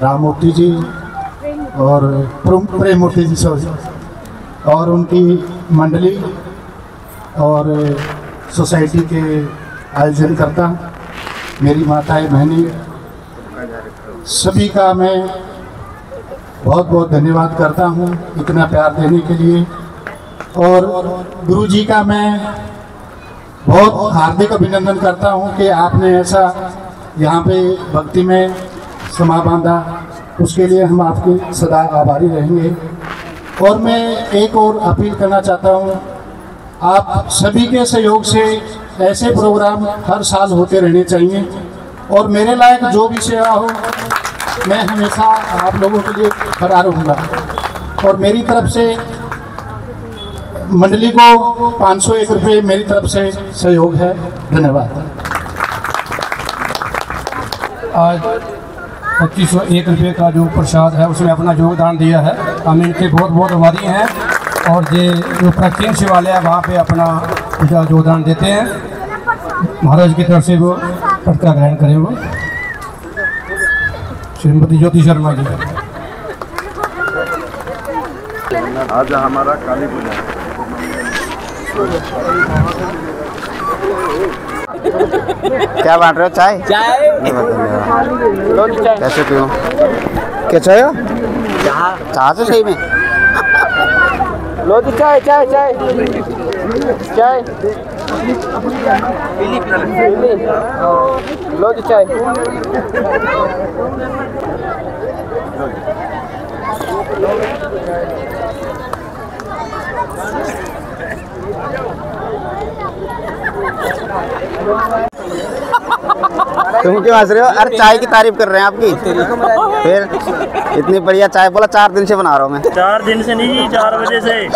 राममूर्ति जी और प्रेम मूर्ति जी और उनकी मंडली और सोसाइटी के आयोजन करता मेरी माताएं बहनें सभी का मैं बहुत बहुत धन्यवाद करता हूं इतना प्यार देने के लिए। और गुरु जी का मैं बहुत हार्दिक अभिनंदन करता हूं कि आपने ऐसा यहाँ पे भक्ति में समा बांधा, उसके लिए हम आपके सदा आभारी रहेंगे। और मैं एक और अपील करना चाहता हूं, आप सभी के सहयोग से ऐसे प्रोग्राम हर साल होते रहने चाहिए और मेरे लायक जो भी सेवा हो मैं हमेशा आप लोगों के लिए खड़ा रहूँगा। और मेरी तरफ से मंडली को 501 रुपये मेरी तरफ से सहयोग है। धन्यवाद। आज 2501 रुपये का जो प्रसाद है उसमें अपना योगदान दिया है, हम इनके बहुत बहुत आभारी हैं। और ये जो प्राचीन शिवालय है वहाँ पे अपना योगदान देते हैं। महाराज की तरफ से वो पटका ग्रहण करें वो श्रीमती ज्योति शर्मा जी। आज हमारा काली पूजा क्या बांट रहे हो? चाय? चाय कैसे पीऊँ? क्या चाय हो? चाह तो सही में। लो जी चाय चाय चाय चाय लो जी चाय। तुम क्यों हंस रहे हो? अरे चाय की तारीफ कर रहे हैं आपकी। फिर इतनी बढ़िया चाय बोला 4 दिन से बना रहा हूँ मैं। 4 दिन से नहीं, 4 बजे से।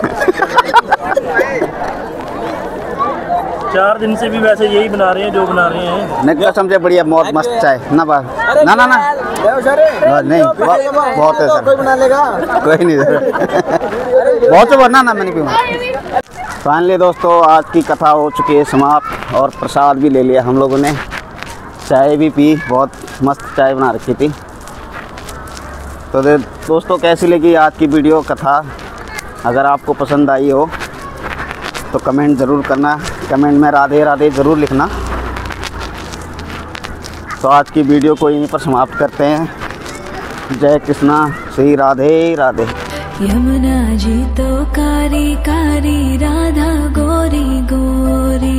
4 दिन से भी वैसे यही बना रहे हैं जो बना रहे हैं। नहीं कसम से बढ़िया बहुत मस्त चाय ना बा ना ना ना नहीं बहुत है सर। कोई बना लेगा? कोई नहीं सर। बहुत से बनना ना मैंने पीऊँ। फाइनली दोस्तों आज की कथा हो चुकी है समाप्त और प्रसाद भी ले लिया हम लोगों ने, चाय भी पी, बहुत मस्त चाय बना रखी थी। तो दोस्तों कैसी लगी आज की वीडियो कथा? अगर आपको पसंद आई हो तो कमेंट ज़रूर करना, कमेंट में राधे राधे ज़रूर लिखना। तो आज की वीडियो को यहीं पर समाप्त करते हैं। जय कृष्णा, श्री राधे राधे। यमुना जी तो कारी कारी, राधा गोरी गोरी।